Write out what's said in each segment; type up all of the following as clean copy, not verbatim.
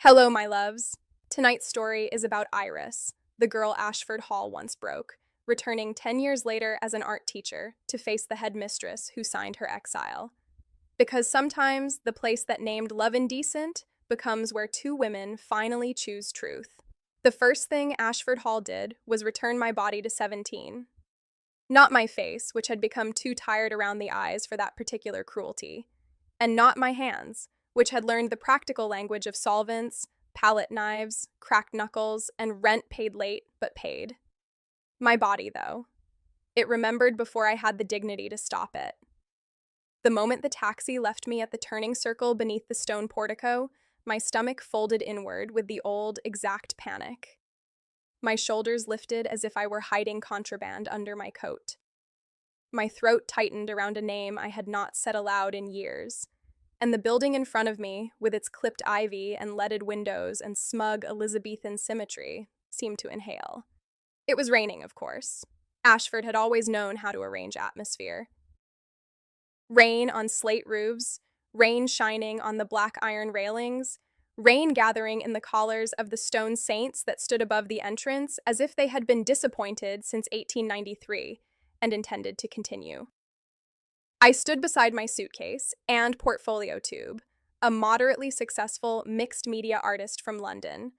Hello, my loves. Tonight's story is about Iris, the girl Ashford Hall once broke, returning 10 years later as an art teacher to face the headmistress who signed her exile. Because sometimes the place that named Love Indecent becomes where two women finally choose truth. The first thing Ashford Hall did was return my body to 17. Not my face, which had become too tired around the eyes for that particular cruelty, and not my hands, which had learned the practical language of solvents, palette knives, cracked knuckles, and rent paid late but paid. My body, though. It remembered before I had the dignity to stop it. The moment the taxi left me at the turning circle beneath the stone portico, my stomach folded inward with the old, exact panic. My shoulders lifted as if I were hiding contraband under my coat. My throat tightened around a name I had not said aloud in years, and the building in front of me, with its clipped ivy and leaded windows and smug Elizabethan symmetry, seemed to inhale. It was raining, of course. Ashford had always known how to arrange atmosphere. Rain on slate roofs, rain shining on the black iron railings, rain gathering in the collars of the stone saints that stood above the entrance as if they had been disappointed since 1893 and intended to continue. I stood beside my suitcase and portfolio tube, a moderately successful mixed media artist from London,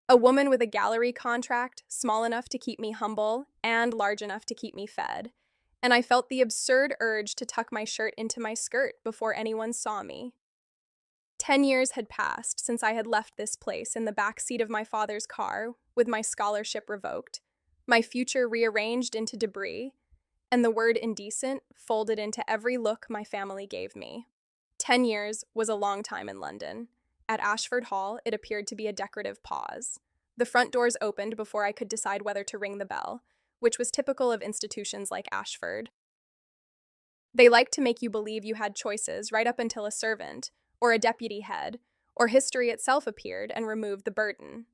a woman with a gallery contract small enough to keep me humble and large enough to keep me fed, and I felt the absurd urge to tuck my shirt into my skirt before anyone saw me. 10 years had passed since I had left this place in the back seat of my father's car with my scholarship revoked, my future rearranged into debris, and the word indecent folded into every look my family gave me. 10 years was a long time in London. At Ashford Hall, it appeared to be a decorative pause. The front doors opened before I could decide whether to ring the bell, which was typical of institutions like Ashford. They liked to make you believe you had choices right up until a servant, or a deputy head, or history itself appeared and removed the burden.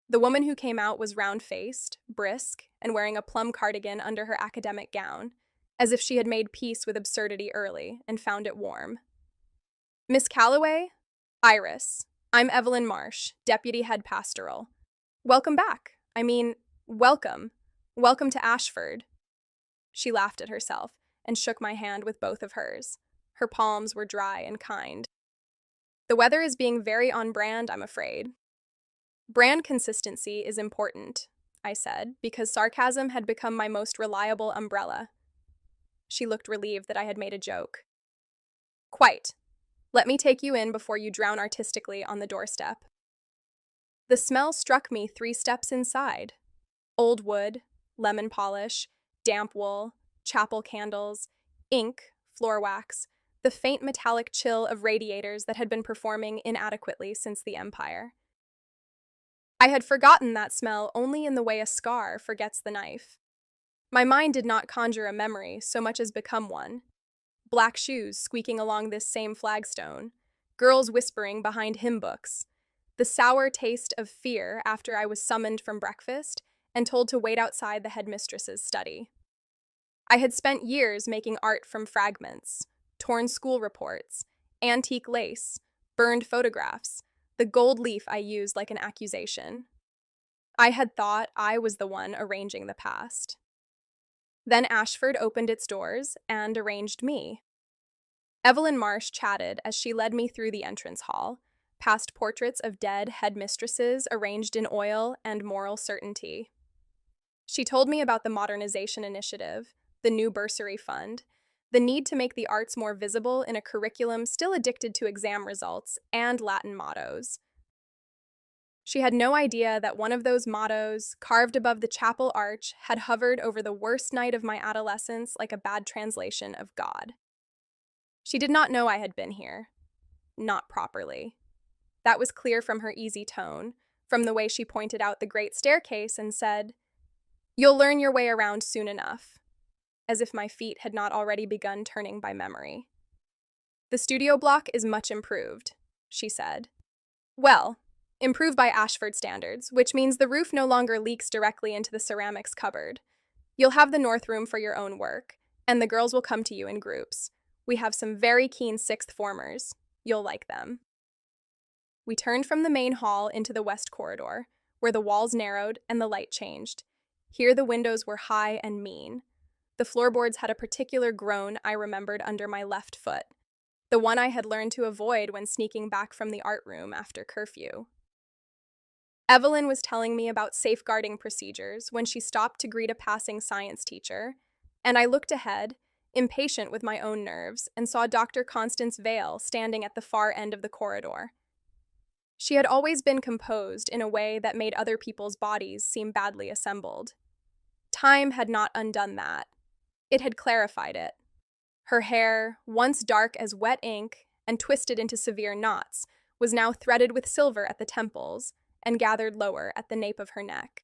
The woman who came out was round-faced, brisk, and wearing a plum cardigan under her academic gown, as if she had made peace with absurdity early and found it warm. Miss Calloway? Iris. I'm Evelyn Marsh, Deputy Head Pastoral. Welcome back. Welcome. Welcome to Ashford. She laughed at herself and shook my hand with both of hers. Her palms were dry and kind. The weather is being very on brand, I'm afraid. Brand consistency is important, I said, because sarcasm had become my most reliable umbrella. She looked relieved that I had made a joke. Quite. Let me take you in before you drown artistically on the doorstep. The smell struck me 3 steps inside. Old wood, lemon polish, damp wool, chapel candles, ink, floor wax, the faint metallic chill of radiators that had been performing inadequately since the Empire. I had forgotten that smell only in the way a scar forgets the knife. My mind did not conjure a memory so much as become one. Black shoes squeaking along this same flagstone, girls whispering behind hymn books, the sour taste of fear after I was summoned from breakfast and told to wait outside the headmistress's study. I had spent years making art from fragments, torn school reports, antique lace, burned photographs, the gold leaf I used like an accusation. I had thought I was the one arranging the past. Then Ashford opened its doors and arranged me. Evelyn Marsh chatted as she led me through the entrance hall, past portraits of dead headmistresses arranged in oil and moral certainty. She told me about the modernization initiative, the new bursary fund, the need to make the arts more visible in a curriculum still addicted to exam results and Latin mottos. She had no idea that one of those mottos, carved above the chapel arch, had hovered over the worst night of my adolescence like a bad translation of God. She did not know I had been here. Not properly. That was clear from her easy tone, from the way she pointed out the great staircase and said, "You'll learn your way around soon enough," as if my feet had not already begun turning by memory. "The studio block is much improved," she said. "Well, improved by Ashford standards, which means the roof no longer leaks directly into the ceramics cupboard. You'll have the north room for your own work, and the girls will come to you in groups. We have some very keen 6th formers. You'll like them." We turned from the main hall into the west corridor, where the walls narrowed and the light changed. Here the windows were high and mean. The floorboards had a particular groan I remembered under my left foot, the one I had learned to avoid when sneaking back from the art room after curfew. Evelyn was telling me about safeguarding procedures when she stopped to greet a passing science teacher, and I looked ahead, impatient with my own nerves, and saw Dr. Constance Vale standing at the far end of the corridor. She had always been composed in a way that made other people's bodies seem badly assembled. Time had not undone that. It had clarified it. Her hair, once dark as wet ink and twisted into severe knots, was now threaded with silver at the temples and gathered lower at the nape of her neck.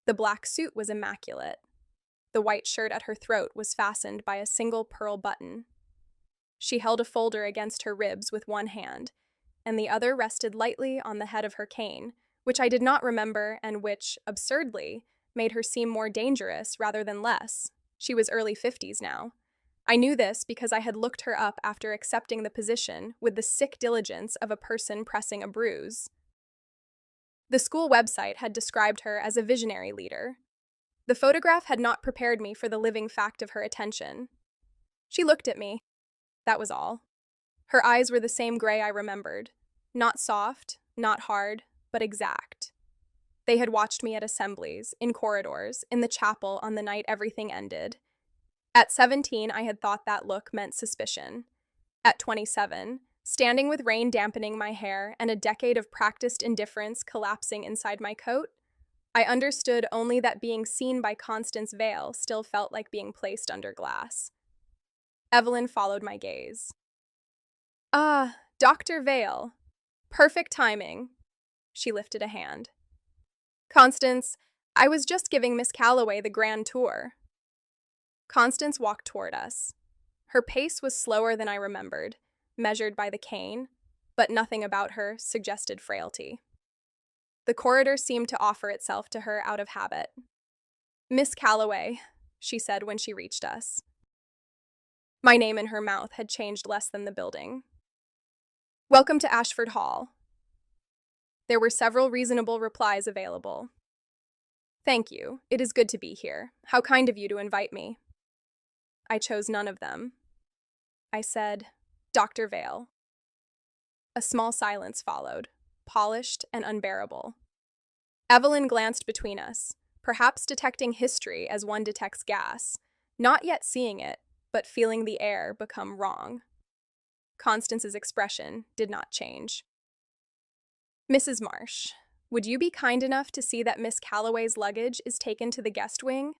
The black suit was immaculate. The white shirt at her throat was fastened by a single pearl button. She held a folder against her ribs with one hand, and the other rested lightly on the head of her cane, which I did not remember and which, absurdly, made her seem more dangerous rather than less. She was early 50s now. I knew this because I had looked her up after accepting the position with the sick diligence of a person pressing a bruise. The school website had described her as a visionary leader. The photograph had not prepared me for the living fact of her attention. She looked at me. That was all. Her eyes were the same gray I remembered. Not soft, not hard, but exact. They had watched me at assemblies, in corridors, in the chapel on the night everything ended. At 17, I had thought that look meant suspicion. At 27, standing with rain dampening my hair and a decade of practiced indifference collapsing inside my coat, I understood only that being seen by Constance Vale still felt like being placed under glass. Evelyn followed my gaze. "Ah, Dr. Vale. Perfect timing." She lifted a hand. "Constance, I was just giving Miss Calloway the grand tour." Constance walked toward us. Her pace was slower than I remembered, measured by the cane, but nothing about her suggested frailty. The corridor seemed to offer itself to her out of habit. "Miss Calloway," she said when she reached us. My name in her mouth had changed less than the building. "Welcome to Ashford Hall." There were several reasonable replies available. "Thank you. It is good to be here. How kind of you to invite me." I chose none of them. I said, "Dr. Vale." A small silence followed, polished and unbearable. Evelyn glanced between us, perhaps detecting history as one detects gas, not yet seeing it, but feeling the air become wrong. Constance's expression did not change. "Mrs. Marsh, would you be kind enough to see that Miss Calloway's luggage is taken to the guest wing?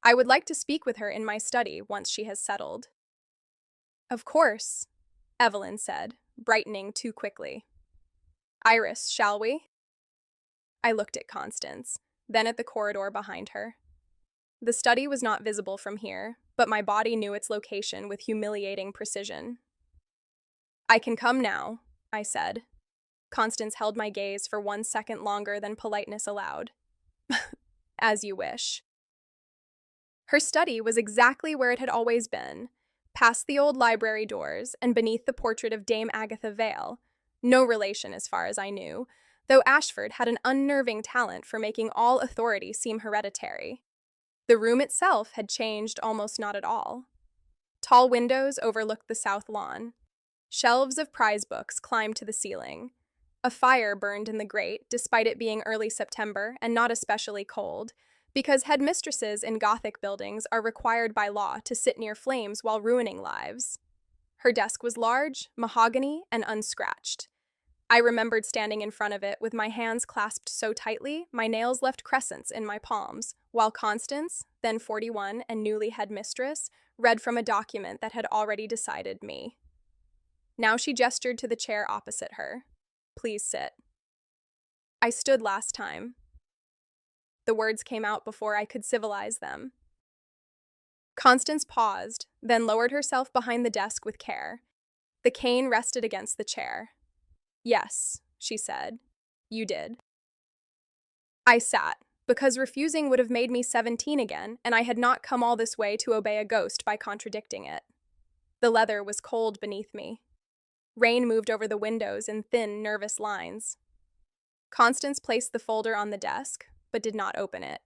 I would like to speak with her in my study once she has settled." "Of course," Evelyn said, brightening too quickly. "Iris, shall we?" I looked at Constance, then at the corridor behind her. The study was not visible from here, but my body knew its location with humiliating precision. "I can come now," I said. Constance held my gaze for 1 second longer than politeness allowed. "As you wish." Her study was exactly where it had always been, past the old library doors and beneath the portrait of Dame Agatha Vale, no relation as far as I knew, though Ashford had an unnerving talent for making all authority seem hereditary. The room itself had changed almost not at all. Tall windows overlooked the south lawn. Shelves of prize books climbed to the ceiling. A fire burned in the grate, despite it being early September and not especially cold, because headmistresses in Gothic buildings are required by law to sit near flames while ruining lives. Her desk was large, mahogany, and unscratched. I remembered standing in front of it with my hands clasped so tightly my nails left crescents in my palms, while Constance, then 41 and newly headmistress, read from a document that had already decided me. Now she gestured to the chair opposite her. "Please sit." I stood last time. The words came out before I could civilize them. Constance paused, then lowered herself behind the desk with care. The cane rested against the chair. "Yes," she said. "You did." I sat, because refusing would have made me 17 again, and I had not come all this way to obey a ghost by contradicting it. The leather was cold beneath me. Rain moved over the windows in thin, nervous lines. Constance placed the folder on the desk, but did not open it.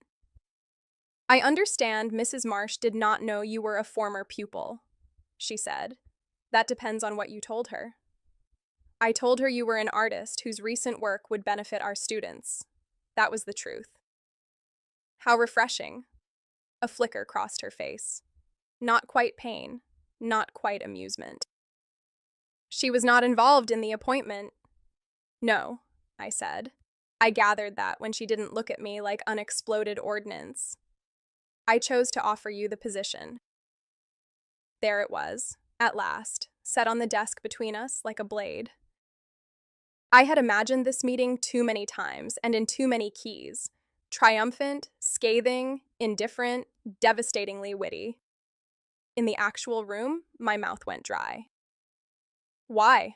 I understand Mrs. Marsh did not know you were a former pupil, she said. That depends on what you told her. I told her you were an artist whose recent work would benefit our students. That was the truth. How refreshing. A flicker crossed her face. Not quite pain, not quite amusement. She was not involved in the appointment. No, I said. I gathered that when she didn't look at me like unexploded ordnance. I chose to offer you the position. There it was, at last, set on the desk between us like a blade. I had imagined this meeting too many times and in too many keys. Triumphant, scathing, indifferent, devastatingly witty. In the actual room, my mouth went dry. Why?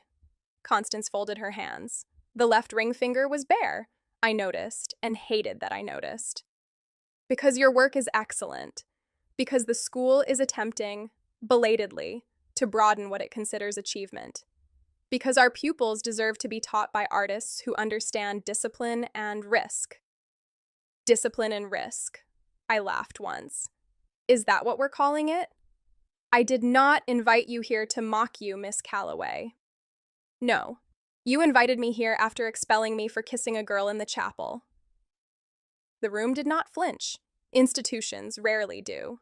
Constance folded her hands. The left ring finger was bare. I noticed, and hated that I noticed. Because your work is excellent. Because the school is attempting, belatedly, to broaden what it considers achievement. Because our pupils deserve to be taught by artists who understand discipline and risk. Discipline and risk. I laughed once. Is that what we're calling it? I did not invite you here to mock you, Miss Calloway. No. You invited me here after expelling me for kissing a girl in the chapel. The room did not flinch. Institutions rarely do.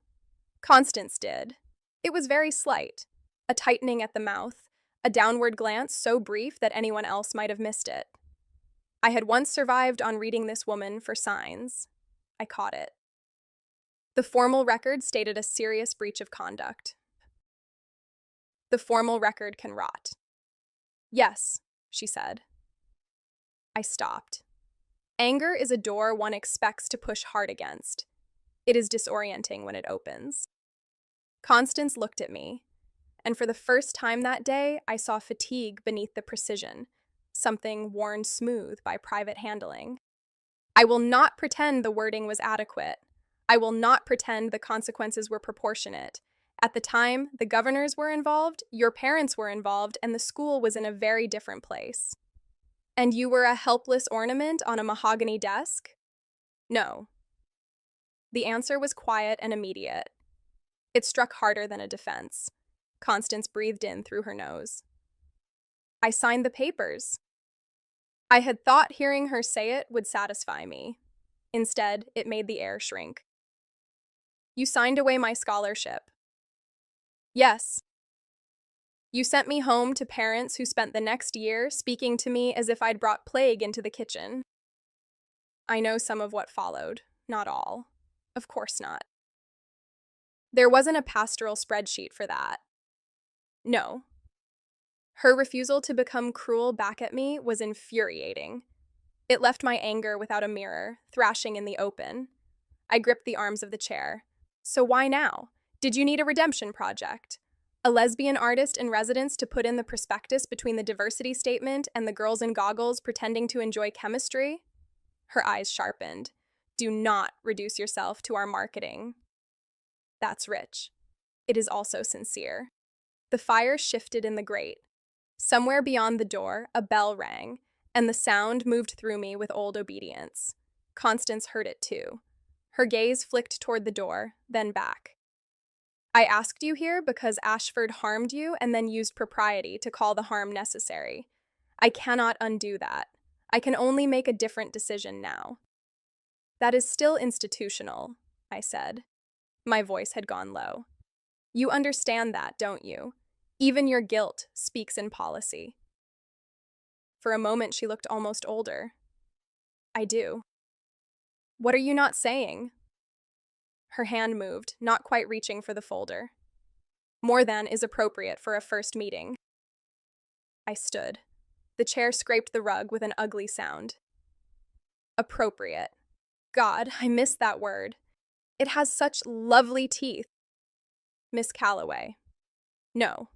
Constance did. It was very slight. A tightening at the mouth, a downward glance so brief that anyone else might have missed it. I had once survived on reading this woman for signs. I caught it. The formal record stated a serious breach of conduct. The formal record can rot. Yes, she said. I stopped. Anger is a door one expects to push hard against. It is disorienting when it opens. Constance looked at me, and for the first time that day, I saw fatigue beneath the precision, something worn smooth by private handling. I will not pretend the wording was adequate. I will not pretend the consequences were proportionate. At the time, the governors were involved, your parents were involved, and the school was in a very different place. And you were a helpless ornament on a mahogany desk? No. The answer was quiet and immediate. It struck harder than a defense. Constance breathed in through her nose. I signed the papers. I had thought hearing her say it would satisfy me. Instead, it made the air shrink. You signed away my scholarship. Yes. You sent me home to parents who spent the next year speaking to me as if I'd brought plague into the kitchen. I know some of what followed, not all. Of course not. There wasn't a pastoral spreadsheet for that. No. Her refusal to become cruel back at me was infuriating. It left my anger without a mirror, thrashing in the open. I gripped the arms of the chair. So why now? Did you need a redemption project? A lesbian artist in residence to put in the prospectus between the diversity statement and the girls in goggles pretending to enjoy chemistry? Her eyes sharpened. Do not reduce yourself to our marketing. That's rich. It is also sincere. The fire shifted in the grate. Somewhere beyond the door, a bell rang, and the sound moved through me with old obedience. Constance heard it too. Her gaze flicked toward the door, then back. I asked you here because Ashford harmed you and then used propriety to call the harm necessary. I cannot undo that. I can only make a different decision now. That is still institutional, I said. My voice had gone low. You understand that, don't you? Even your guilt speaks in policy. For a moment, she looked almost older. I do. What are you not saying? Her hand moved, not quite reaching for the folder. More than is appropriate for a first meeting. I stood. The chair scraped the rug with an ugly sound. Appropriate. God, I missed that word. It has such lovely teeth. Miss Calloway. No.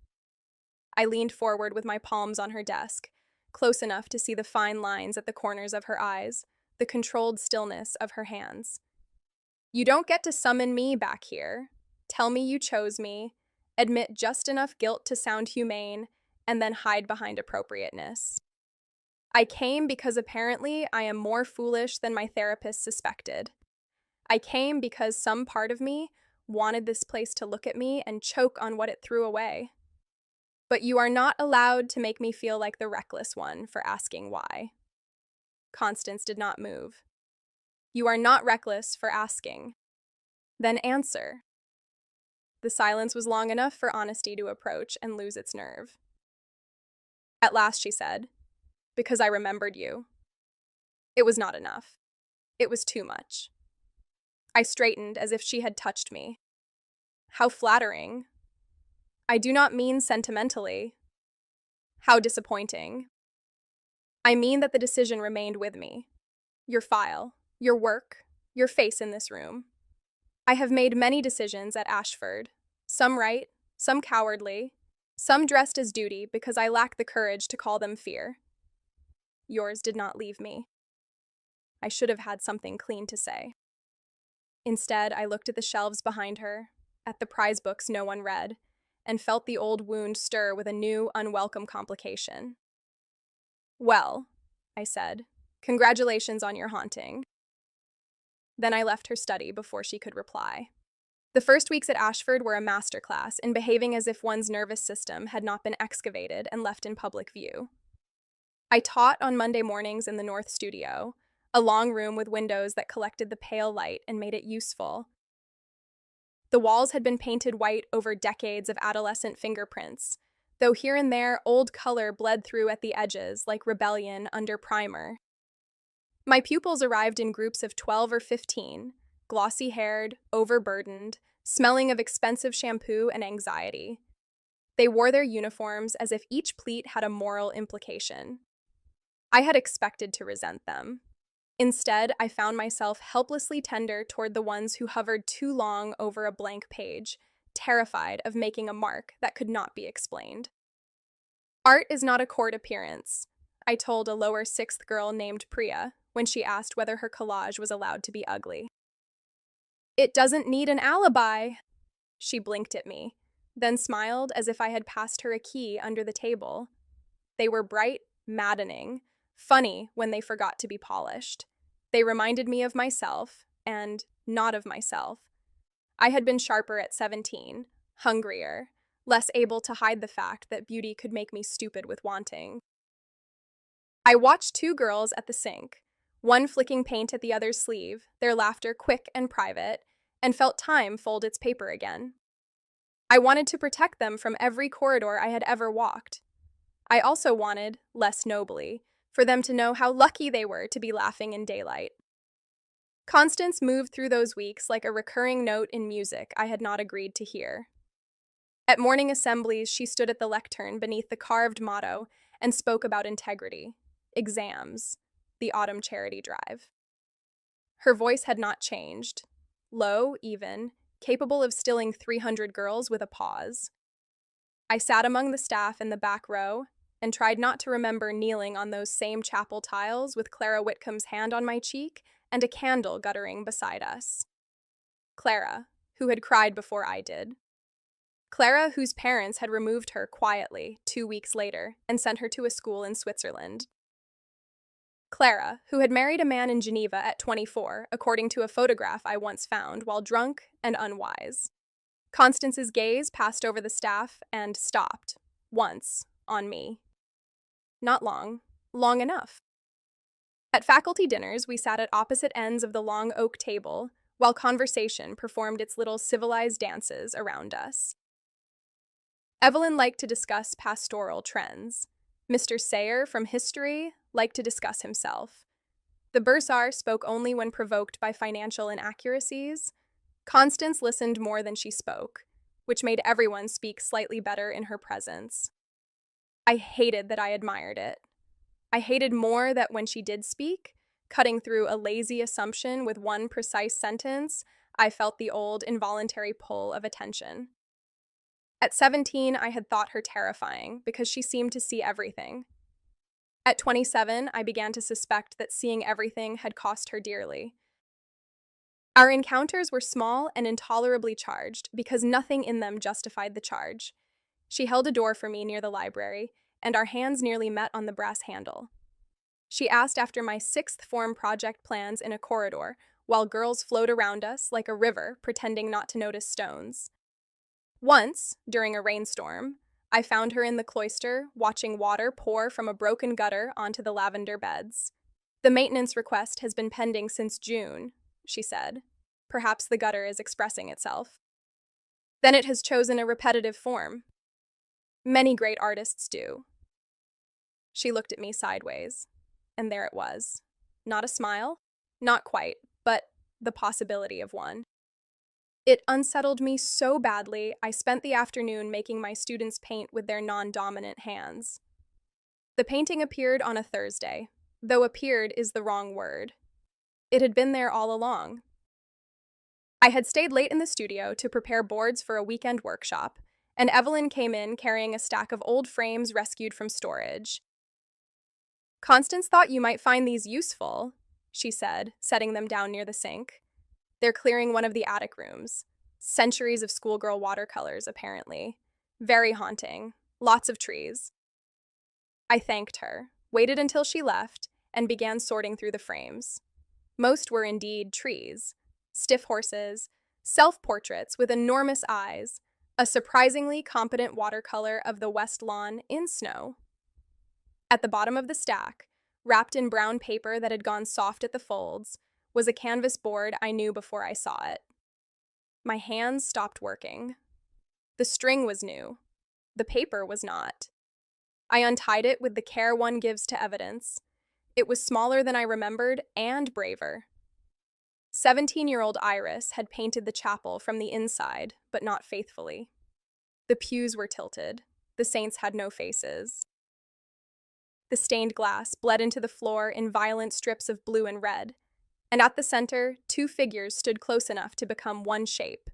I leaned forward with my palms on her desk, close enough to see the fine lines at the corners of her eyes, the controlled stillness of her hands. You don't get to summon me back here. Tell me you chose me, admit just enough guilt to sound humane, and then hide behind appropriateness. I came because apparently I am more foolish than my therapist suspected. I came because some part of me wanted this place to look at me and choke on what it threw away. But you are not allowed to make me feel like the reckless one for asking why. Constance did not move. You are not reckless for asking. Then answer. The silence was long enough for honesty to approach and lose its nerve. At last she said, "Because I remembered you." It was not enough. It was too much. I straightened as if she had touched me. How flattering. I do not mean sentimentally. How disappointing. I mean that the decision remained with me. Your file, your work, your face in this room. I have made many decisions at Ashford, some right, some cowardly, some dressed as duty because I lack the courage to call them fear. Yours did not leave me. I should have had something clean to say. Instead, I looked at the shelves behind her, at the prize books no one read, and felt the old wound stir with a new, unwelcome complication. "Well," I said, "congratulations on your haunting." Then I left her study before she could reply. The first weeks at Ashford were a masterclass in behaving as if one's nervous system had not been excavated and left in public view. I taught on Monday mornings in the North Studio, a long room with windows that collected the pale light and made it useful. The walls had been painted white over decades of adolescent fingerprints, though here and there old color bled through at the edges like rebellion under primer. My pupils arrived in groups of 12 or 15, glossy-haired, overburdened, smelling of expensive shampoo and anxiety. They wore their uniforms as if each pleat had a moral implication. I had expected to resent them. Instead, I found myself helplessly tender toward the ones who hovered too long over a blank page, terrified of making a mark that could not be explained. "Art is not a court appearance," I told a lower sixth girl named Priya when she asked whether her collage was allowed to be ugly. "It doesn't need an alibi." She blinked at me, then smiled as if I had passed her a key under the table. They were bright, maddening, funny when they forgot to be polished. They reminded me of myself, and not of myself. I had been sharper at 17, hungrier, less able to hide the fact that beauty could make me stupid with wanting. I watched two girls at the sink, one flicking paint at the other's sleeve, their laughter quick and private, and felt time fold its paper again. I wanted to protect them from every corridor I had ever walked. I also wanted, less nobly, for them to know how lucky they were to be laughing in daylight. Constance moved through those weeks like a recurring note in music I had not agreed to hear. At morning assemblies, she stood at the lectern beneath the carved motto and spoke about integrity, exams, the autumn charity drive. Her voice had not changed, low, even, capable of stilling 300 girls with a pause. I sat among the staff in the back row and tried not to remember kneeling on those same chapel tiles with Clara Whitcomb's hand on my cheek and a candle guttering beside us. Clara, who had cried before I did. Clara, whose parents had removed her quietly 2 weeks later and sent her to a school in Switzerland. Clara, who had married a man in Geneva at 24, according to a photograph I once found while drunk and unwise. Constance's gaze passed over the staff and stopped, once, on me. Not long, long enough. At faculty dinners, we sat at opposite ends of the long oak table, while conversation performed its little civilized dances around us. Evelyn liked to discuss pastoral trends. Mr. Sayer, from history, liked to discuss himself. The bursar spoke only when provoked by financial inaccuracies. Constance listened more than she spoke, which made everyone speak slightly better in her presence. I hated that I admired it. I hated more that when she did speak, cutting through a lazy assumption with one precise sentence, I felt the old involuntary pull of attention. At 17, I had thought her terrifying because she seemed to see everything. At 27, I began to suspect that seeing everything had cost her dearly. Our encounters were small and intolerably charged because nothing in them justified the charge. She held a door for me near the library, and our hands nearly met on the brass handle. She asked after my sixth form project plans in a corridor, while girls flowed around us like a river, pretending not to notice stones. Once, during a rainstorm, I found her in the cloister, watching water pour from a broken gutter onto the lavender beds. The maintenance request has been pending since June, she said. Perhaps the gutter is expressing itself. Then it has chosen a repetitive form. Many great artists do. She looked at me sideways, and there it was. Not a smile, not quite, but the possibility of one. It unsettled me so badly, I spent the afternoon making my students paint with their non-dominant hands. The painting appeared on a Thursday, though appeared is the wrong word. It had been there all along. I had stayed late in the studio to prepare boards for a weekend workshop, and Evelyn came in carrying a stack of old frames rescued from storage. "Constance thought you might find these useful," she said, setting them down near the sink. "They're clearing one of the attic rooms. Centuries of schoolgirl watercolors, apparently. Very haunting. Lots of trees." I thanked her, waited until she left, and began sorting through the frames. Most were indeed trees. Stiff horses, self-portraits with enormous eyes, a surprisingly competent watercolor of the West Lawn in snow. At the bottom of the stack, wrapped in brown paper that had gone soft at the folds, was a canvas board I knew before I saw it. My hands stopped working. The string was new. The paper was not. I untied it with the care one gives to evidence. It was smaller than I remembered and braver. 17-year-old Iris had painted the chapel from the inside, but not faithfully. The pews were tilted. The saints had no faces. The stained glass bled into the floor in violent strips of blue and red, and at the center, two figures stood close enough to become one shape.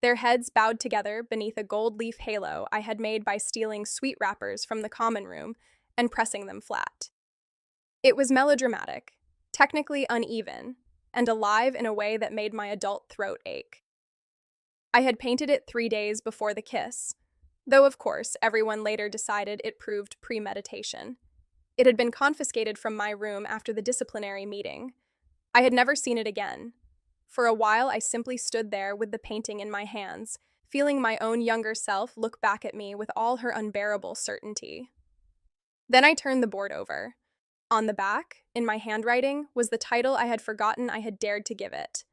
Their heads bowed together beneath a gold leaf halo I had made by stealing sweet wrappers from the common room and pressing them flat. It was melodramatic, technically uneven, and alive in a way that made my adult throat ache. I had painted it 3 days before the kiss, though of course everyone later decided it proved premeditation. It had been confiscated from my room after the disciplinary meeting. I had never seen it again. For a while, I simply stood there with the painting in my hands, feeling my own younger self look back at me with all her unbearable certainty. Then I turned the board over. On the back, in my handwriting, was the title I had forgotten I had dared to give it: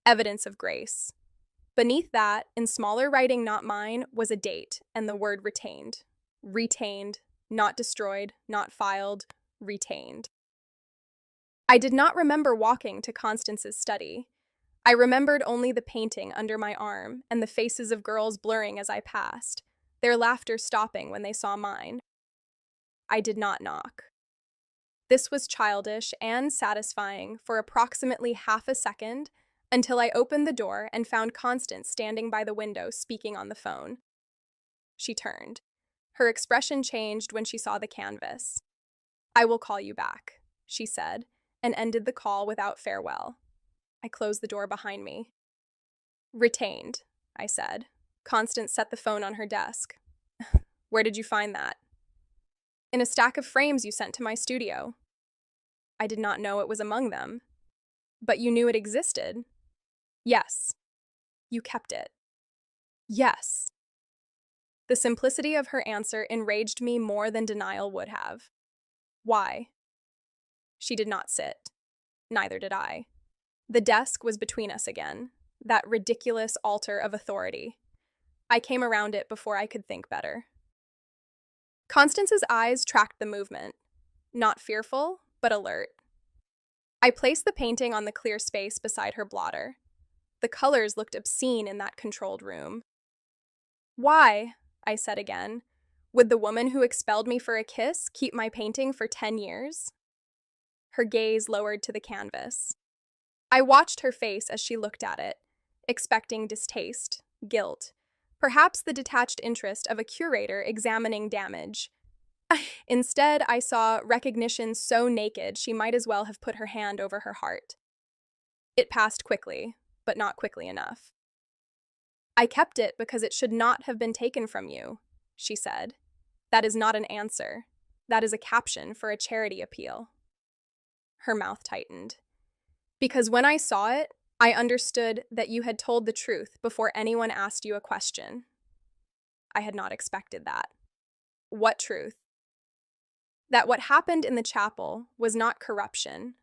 Evidence of Grace. Beneath that, in smaller writing not mine, was a date and the word retained. Retained. Not destroyed, not filed, retained. I did not remember walking to Constance's study. I remembered only the painting under my arm and the faces of girls blurring as I passed, their laughter stopping when they saw mine. I did not knock. This was childish and satisfying for approximately half a second until I opened the door and found Constance standing by the window speaking on the phone. She turned. Her expression changed when she saw the canvas. "I will call you back," she said, and ended the call without farewell. I closed the door behind me. "Retained," I said. Constance set the phone on her desk. "Where did you find that?" "In a stack of frames you sent to my studio." "I did not know it was among them." "But you knew it existed." "Yes." "You kept it." "Yes." The simplicity of her answer enraged me more than denial would have. "Why?" She did not sit. Neither did I. The desk was between us again, that ridiculous altar of authority. I came around it before I could think better. Constance's eyes tracked the movement. Not fearful, but alert. I placed the painting on the clear space beside her blotter. The colors looked obscene in that controlled room. "Why?" I said again. "Would the woman who expelled me for a kiss keep my painting for 10 years? Her gaze lowered to the canvas. I watched her face as she looked at it, expecting distaste, guilt, perhaps the detached interest of a curator examining damage. Instead, I saw recognition so naked she might as well have put her hand over her heart. It passed quickly, but not quickly enough. "I kept it because it should not have been taken from you," she said. That is not an answer. That is a caption for a charity appeal. Her mouth tightened. Because when I saw it, I understood that you had told the truth before anyone asked you a question. I had not expected that. What truth? That what happened in the chapel was not corruption,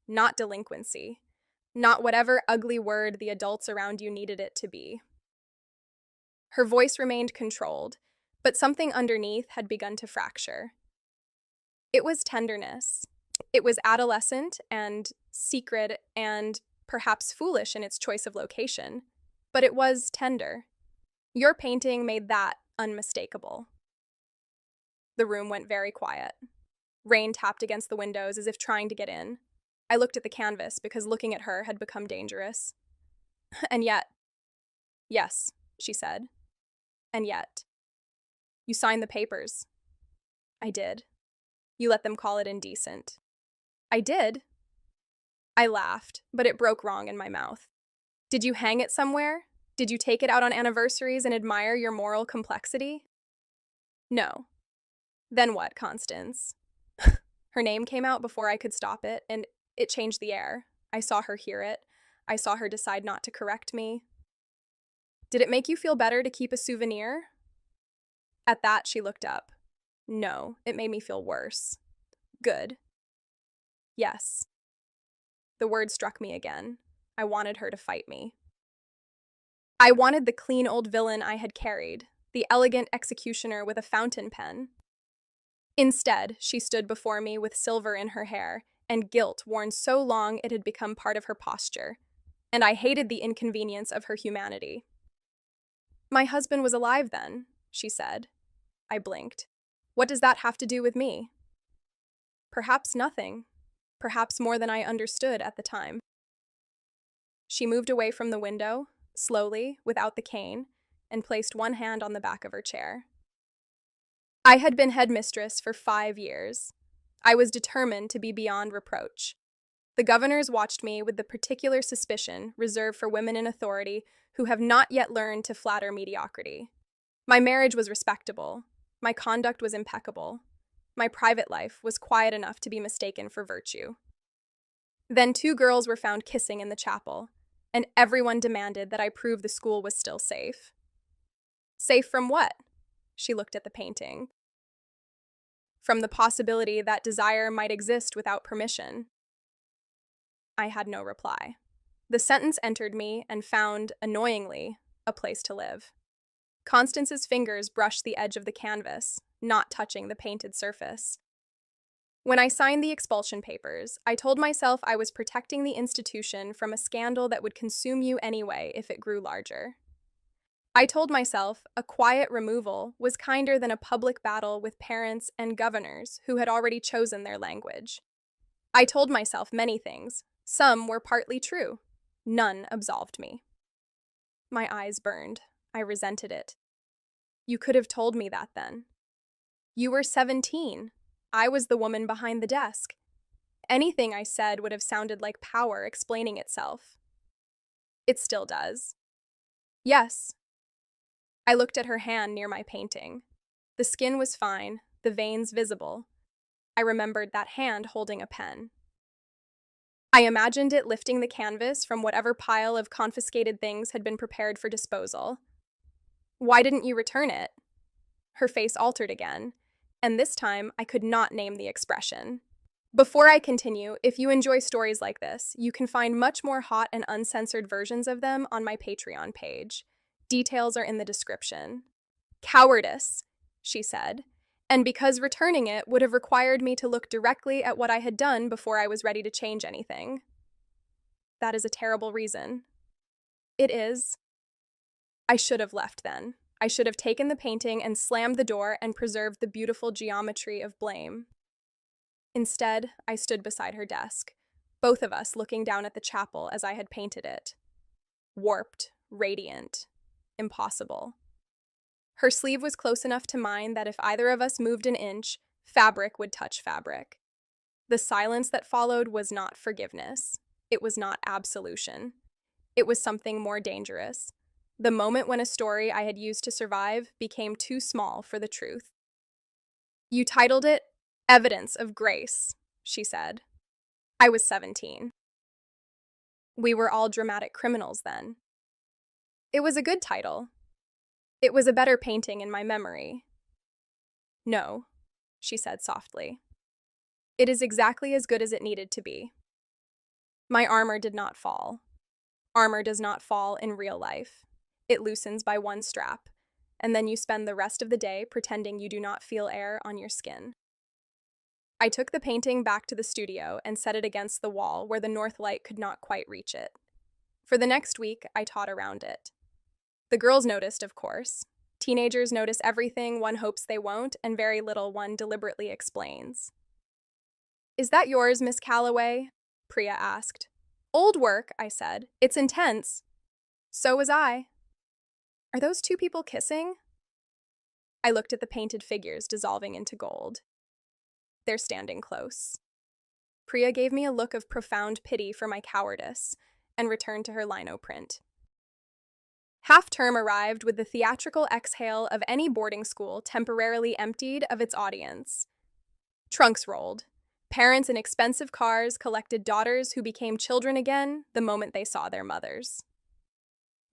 not delinquency, not whatever ugly word the adults around you needed it to be. Her voice remained controlled, but something underneath had begun to fracture. It was tenderness. It was adolescent and secret and perhaps foolish in its choice of location, but it was tender. Your painting made that unmistakable. The room went very quiet. Rain tapped against the windows as if trying to get in. I looked at the canvas because looking at her had become dangerous. And yet, yes, she said. And yet, you signed the papers. I did. You let them call it indecent. I did. I laughed, but it broke wrong in my mouth. Did you hang it somewhere? Did you take it out on anniversaries and admire your moral complexity? No. Then what, Constance? Her name came out before I could stop it, and it changed the air. I saw her hear it. I saw her decide not to correct me. Did it make you feel better to keep a souvenir? At that, she looked up. No, it made me feel worse. Good. Yes. The word struck me again. I wanted her to fight me. I wanted the clean old villain I had carried, the elegant executioner with a fountain pen. Instead, she stood before me with silver in her hair and guilt worn so long it had become part of her posture, and I hated the inconvenience of her humanity. My husband was alive then, she said. I blinked. What does that have to do with me? Perhaps nothing. Perhaps more than I understood at the time. She moved away from the window, slowly, without the cane, and placed one hand on the back of her chair. I had been headmistress for 5 years. I was determined to be beyond reproach. The governors watched me with the particular suspicion reserved for women in authority who have not yet learned to flatter mediocrity. My marriage was respectable. My conduct was impeccable. My private life was quiet enough to be mistaken for virtue. Then 2 girls were found kissing in the chapel, and everyone demanded that I prove the school was still safe. Safe from what? She looked at the painting. From the possibility that desire might exist without permission. I had no reply. The sentence entered me and found, annoyingly, a place to live. Constance's fingers brushed the edge of the canvas, not touching the painted surface. When I signed the expulsion papers, I told myself I was protecting the institution from a scandal that would consume you anyway if it grew larger. I told myself a quiet removal was kinder than a public battle with parents and governors who had already chosen their language. I told myself many things. Some were partly true. None absolved me. My eyes burned. I resented it. You could have told me that then. You were 17. I was the woman behind the desk. Anything I said would have sounded like power explaining itself. It still does. Yes. I looked at her hand near my painting. The skin was fine, the veins visible. I remembered that hand holding a pen. I imagined it lifting the canvas from whatever pile of confiscated things had been prepared for disposal. Why didn't you return it? Her face altered again, and this time I could not name the expression. Before I continue, if you enjoy stories like this, you can find much more hot and uncensored versions of them on my Patreon page. Details are in the description. Cowardice, she said, and because returning it would have required me to look directly at what I had done before I was ready to change anything. That is a terrible reason. It is. I should have left then. I should have taken the painting and slammed the door and preserved the beautiful geometry of blame. Instead, I stood beside her desk, both of us looking down at the chapel as I had painted it. Warped, radiant, impossible. Her sleeve was close enough to mine that if either of us moved an inch, fabric would touch fabric. The silence that followed was not forgiveness. It was not absolution. It was something more dangerous. The moment when a story I had used to survive became too small for the truth. You titled it Evidence of Grace, she said. I was 17. We were all dramatic criminals then. It was a good title. It was a better painting in my memory. No, she said softly. It is exactly as good as it needed to be. My armor did not fall. Armor does not fall in real life. It loosens by one strap, and then you spend the rest of the day pretending you do not feel air on your skin. I took the painting back to the studio and set it against the wall where the north light could not quite reach it. For the next week, I taught around it. The girls noticed, of course. Teenagers notice everything one hopes they won't, and very little one deliberately explains. Is that yours, Miss Calloway? Priya asked. Old work, I said. It's intense. So was I. Are those two people kissing? I looked at the painted figures dissolving into gold. They're standing close. Priya gave me a look of profound pity for my cowardice and returned to her lino print. Half-term arrived with the theatrical exhale of any boarding school temporarily emptied of its audience. Trunks rolled. Parents in expensive cars collected daughters who became children again the moment they saw their mothers.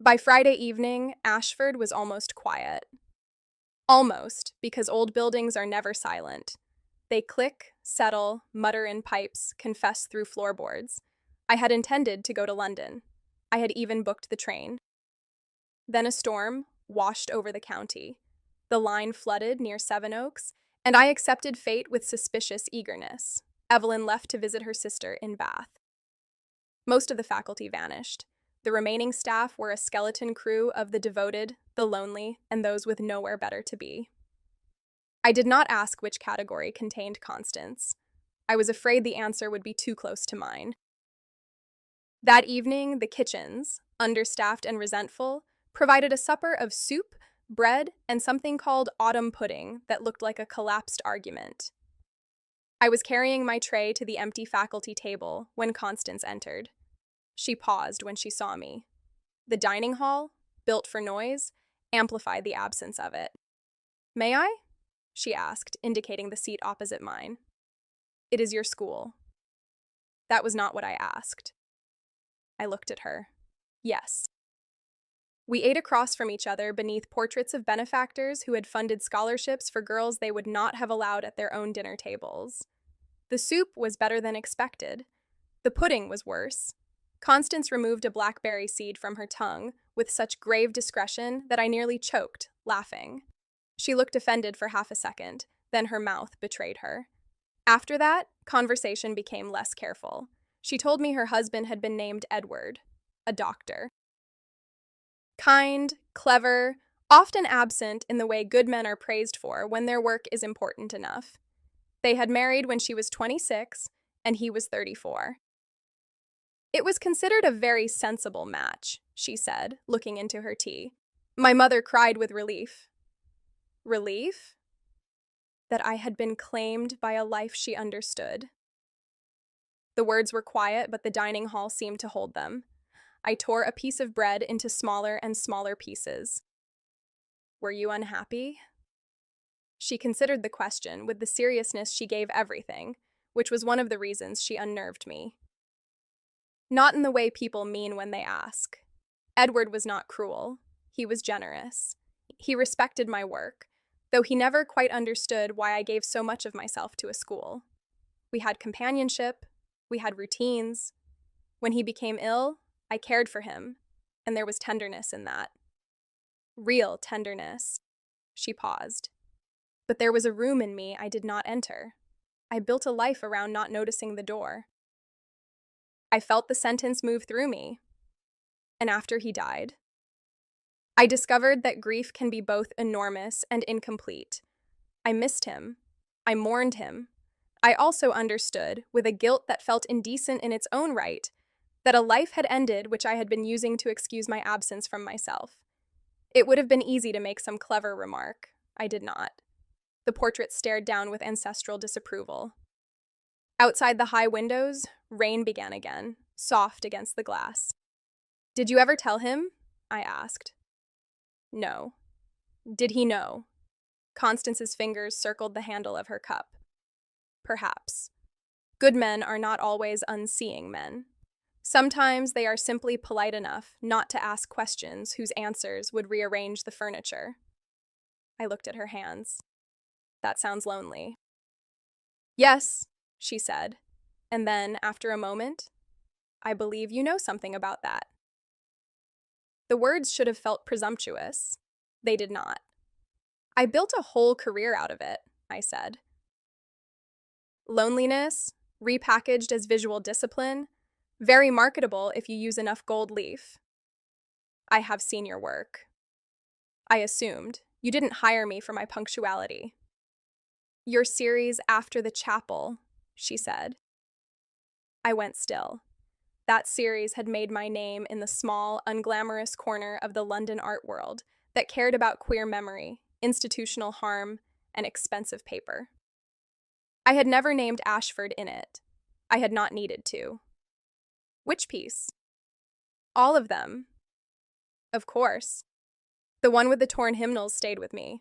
By Friday evening, Ashford was almost quiet. Almost, because old buildings are never silent. They click, settle, mutter in pipes, confess through floorboards. I had intended to go to London. I had even booked the train. Then a storm washed over the county. The line flooded near Sevenoaks, and I accepted fate with suspicious eagerness. Evelyn left to visit her sister in Bath. Most of the faculty vanished. The remaining staff were a skeleton crew of the devoted, the lonely, and those with nowhere better to be. I did not ask which category contained Constance. I was afraid the answer would be too close to mine. That evening, the kitchens, understaffed and resentful, provided a supper of soup, bread, and something called autumn pudding that looked like a collapsed argument. I was carrying my tray to the empty faculty table when Constance entered. She paused when she saw me. The dining hall, built for noise, amplified the absence of it. May I? She asked, indicating the seat opposite mine. It is your school. That was not what I asked. I looked at her. Yes. We ate across from each other beneath portraits of benefactors who had funded scholarships for girls they would not have allowed at their own dinner tables. The soup was better than expected. The pudding was worse. Constance removed a blackberry seed from her tongue with such grave discretion that I nearly choked, laughing. She looked offended for half a second, then her mouth betrayed her. After that, conversation became less careful. She told me her husband had been named Edward, a doctor. Kind, clever, often absent in the way good men are praised for when their work is important enough. They had married when she was 26, and he was 34. It was considered a very sensible match, she said, looking into her tea. My mother cried with relief. Relief? That I had been claimed by a life she understood. The words were quiet, but the dining hall seemed to hold them. I tore a piece of bread into smaller and smaller pieces. Were you unhappy? She considered the question with the seriousness she gave everything, which was one of the reasons she unnerved me. Not in the way people mean when they ask. Edward was not cruel. He was generous. He respected my work, though he never quite understood why I gave so much of myself to a school. We had companionship. We had routines. When he became ill, I cared for him, and there was tenderness in that. Real tenderness. She paused. But there was a room in me I did not enter. I built a life around not noticing the door. I felt the sentence move through me. And after he died, I discovered that grief can be both enormous and incomplete. I missed him. I mourned him. I also understood, with a guilt that felt indecent in its own right, that a life had ended which I had been using to excuse my absence from myself. It would have been easy to make some clever remark. I did not. The portrait stared down with ancestral disapproval. Outside the high windows, rain began again, soft against the glass. Did you ever tell him? I asked. No. Did he know? Constance's fingers circled the handle of her cup. Perhaps. Good men are not always unseeing men. Sometimes they are simply polite enough not to ask questions whose answers would rearrange the furniture. I looked at her hands. That sounds lonely. Yes, she said. And then, after a moment, I believe you know something about that. The words should have felt presumptuous. They did not. I built a whole career out of it, I said. Loneliness, repackaged as visual discipline, very marketable if you use enough gold leaf. I have seen your work. I assumed. You didn't hire me for my punctuality. Your series After the Chapel, she said. I went still. That series had made my name in the small, unglamorous corner of the London art world that cared about queer memory, institutional harm, and expensive paper. I had never named Ashford in it. I had not needed to. Which piece? All of them. Of course. The one with the torn hymnals stayed with me.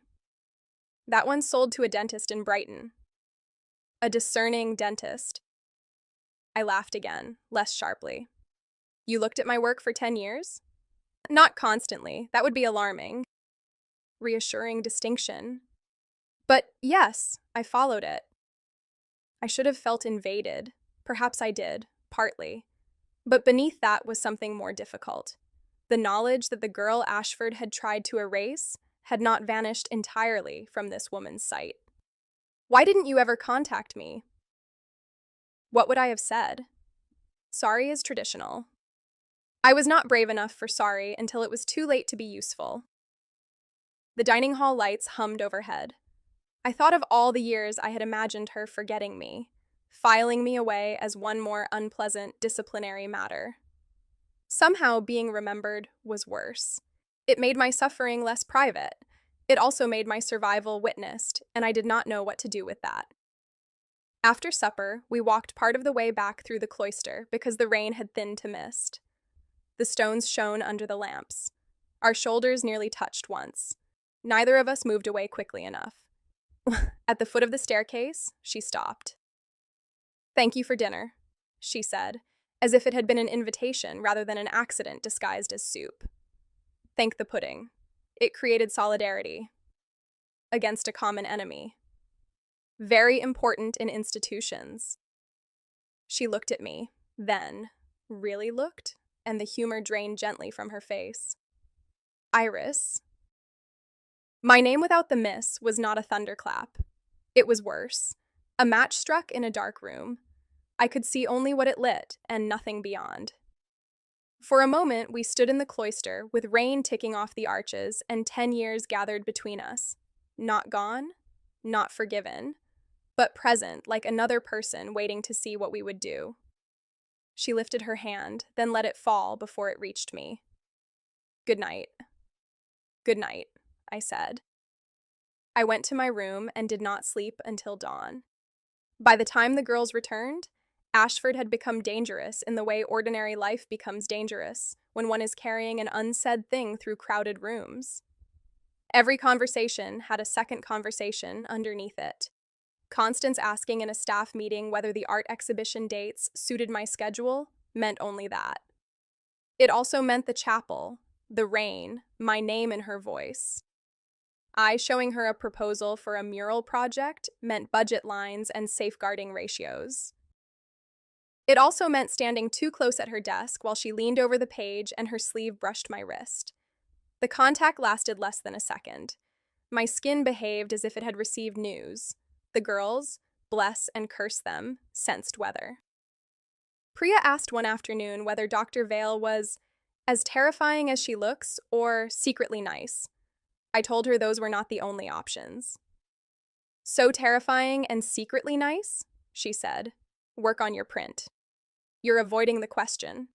That one sold to a dentist in Brighton. A discerning dentist. I laughed again, less sharply. You looked at my work for 10 years? Not constantly. That would be alarming. Reassuring distinction. But yes, I followed it. I should have felt invaded. Perhaps I did, partly. But beneath that was something more difficult. The knowledge that the girl Ashford had tried to erase had not vanished entirely from this woman's sight. Why didn't you ever contact me? What would I have said? Sorry is traditional. I was not brave enough for sorry until it was too late to be useful. The dining hall lights hummed overhead. I thought of all the years I had imagined her forgetting me, filing me away as one more unpleasant disciplinary matter. Somehow being remembered was worse. It made my suffering less private. It also made my survival witnessed, and I did not know what to do with that. After supper, we walked part of the way back through the cloister because the rain had thinned to mist. The stones shone under the lamps. Our shoulders nearly touched once. Neither of us moved away quickly enough. At the foot of the staircase, she stopped. Thank you for dinner, she said, as if it had been an invitation rather than an accident disguised as soup. Thank the pudding. It created solidarity against a common enemy. Very important in institutions. She looked at me, then really looked, and the humor drained gently from her face. Iris. My name without the miss was not a thunderclap. It was worse. A match struck in a dark room. I could see only what it lit, and nothing beyond. For a moment, we stood in the cloister, with rain ticking off the arches and 10 years gathered between us. Not gone, not forgiven, but present like another person waiting to see what we would do. She lifted her hand, then let it fall before it reached me. Good night. Good night, I said. I went to my room and did not sleep until dawn. By the time the girls returned, Ashford had become dangerous in the way ordinary life becomes dangerous when one is carrying an unsaid thing through crowded rooms. Every conversation had a second conversation underneath it. Constance asking in a staff meeting whether the art exhibition dates suited my schedule meant only that. It also meant the chapel, the rain, my name in her voice. I showing her a proposal for a mural project meant budget lines and safeguarding ratios. It also meant standing too close at her desk while she leaned over the page and her sleeve brushed my wrist. The contact lasted less than a second. My skin behaved as if it had received news. The girls, bless and curse them, sensed weather. Priya asked one afternoon whether Dr. Vale was as terrifying as she looks or secretly nice. I told her those were not the only options. So terrifying and secretly nice? She said. Work on your print. You're avoiding the question.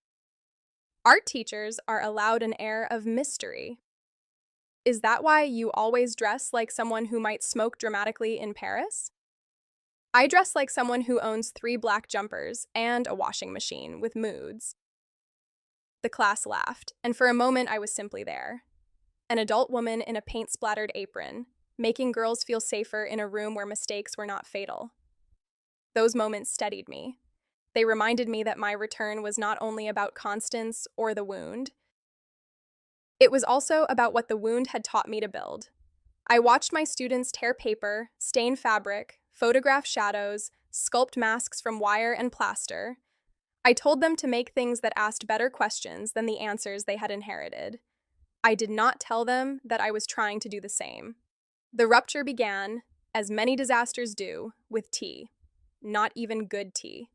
Art teachers are allowed an air of mystery. Is that why you always dress like someone who might smoke dramatically in Paris? I dress like someone who owns 3 black jumpers and a washing machine with moods. The class laughed, and for a moment I was simply there. an adult woman in a paint-splattered apron, making girls feel safer in a room where mistakes were not fatal. Those moments steadied me. They reminded me that my return was not only about Constance or the wound. It was also about what the wound had taught me to build. I watched my students tear paper, stain fabric, photograph shadows, sculpt masks from wire and plaster. I told them to make things that asked better questions than the answers they had inherited. I did not tell them that I was trying to do the same. The rupture began, as many disasters do, with tea. Not even good tea.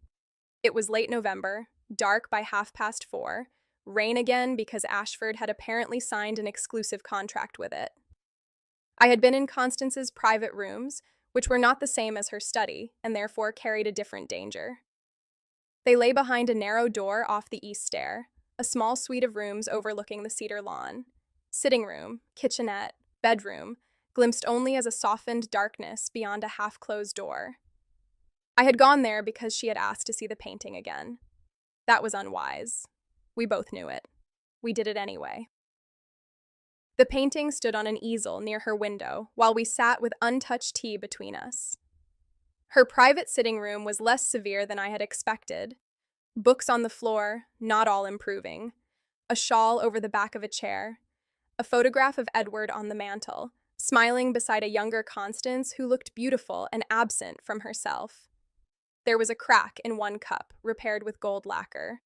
It was late November, dark by 4:30, rain again because Ashford had apparently signed an exclusive contract with it. I had been in Constance's private rooms, which were not the same as her study, and therefore carried a different danger. They lay behind a narrow door off the east stair, a small suite of rooms overlooking the cedar lawn. Sitting room, kitchenette, bedroom, glimpsed only as a softened darkness beyond a half-closed door. I had gone there because she had asked to see the painting again. That was unwise. We both knew it. We did it anyway. The painting stood on an easel near her window while we sat with untouched tea between us. Her private sitting room was less severe than I had expected. Books on the floor, not all improving. A shawl over the back of a chair. A photograph of Edward on the mantel, smiling beside a younger Constance who looked beautiful and absent from herself. There was a crack in one cup, repaired with gold lacquer.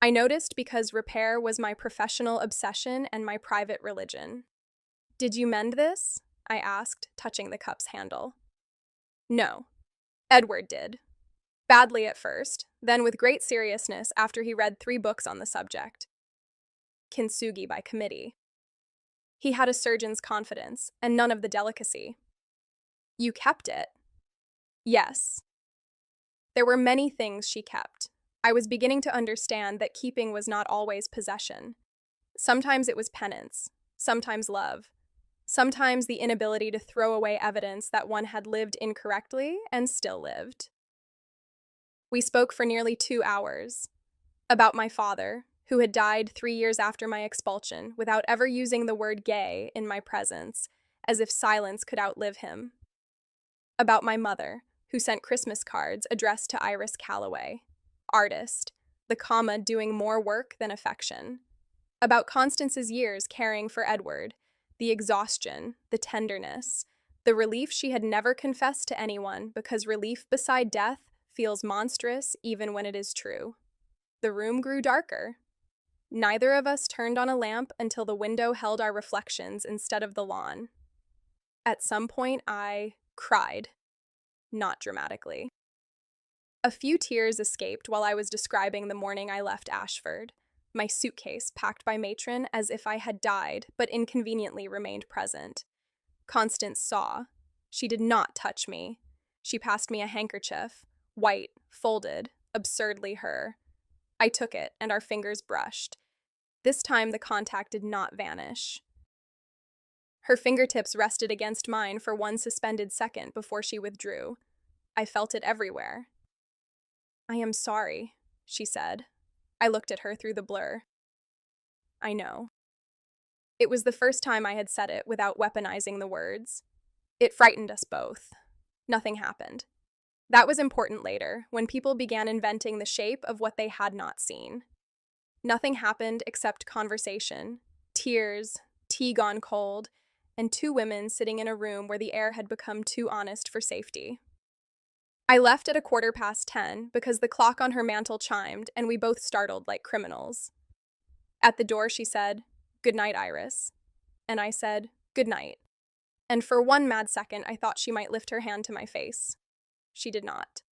I noticed because repair was my professional obsession and my private religion. "Did you mend this?" I asked, touching the cup's handle. "No. Edward did. Badly at first, then with great seriousness after he read 3 books on the subject. Kintsugi by committee. He had a surgeon's confidence, and none of the delicacy." "You kept it?" "Yes." There were many things she kept. I was beginning to understand that keeping was not always possession. Sometimes it was penance, sometimes love, sometimes the inability to throw away evidence that one had lived incorrectly and still lived. We spoke for nearly 2 hours. About my father, who had died 3 years after my expulsion without ever using the word gay in my presence, as if silence could outlive him. About my mother, who sent Christmas cards addressed to Iris Calloway, artist, the comma doing more work than affection. About Constance's years caring for Edward, the exhaustion, the tenderness, the relief she had never confessed to anyone because relief beside death feels monstrous even when it is true. The room grew darker. Neither of us turned on a lamp until the window held our reflections instead of the lawn. At some point, I cried. Not dramatically. A few tears escaped while I was describing the morning I left Ashford, my suitcase packed by matron as if I had died but inconveniently remained present. Constance saw. She did not touch me. She passed me a handkerchief, white, folded, absurdly her. I took it, and our fingers brushed. This time the contact did not vanish. Her fingertips rested against mine for one suspended second before she withdrew. I felt it everywhere. "I am sorry," she said. I looked at her through the blur. "I know." It was the first time I had said it without weaponizing the words. It frightened us both. Nothing happened. That was important later, when people began inventing the shape of what they had not seen. Nothing happened except conversation, tears, tea gone cold, and 2 women sitting in a room where the air had become too honest for safety. I left at 10:15 because the clock on her mantel chimed and we both startled like criminals. At the door she said, "Good night, Iris." And I said, "Good night." And for one mad second I thought she might lift her hand to my face. She did not.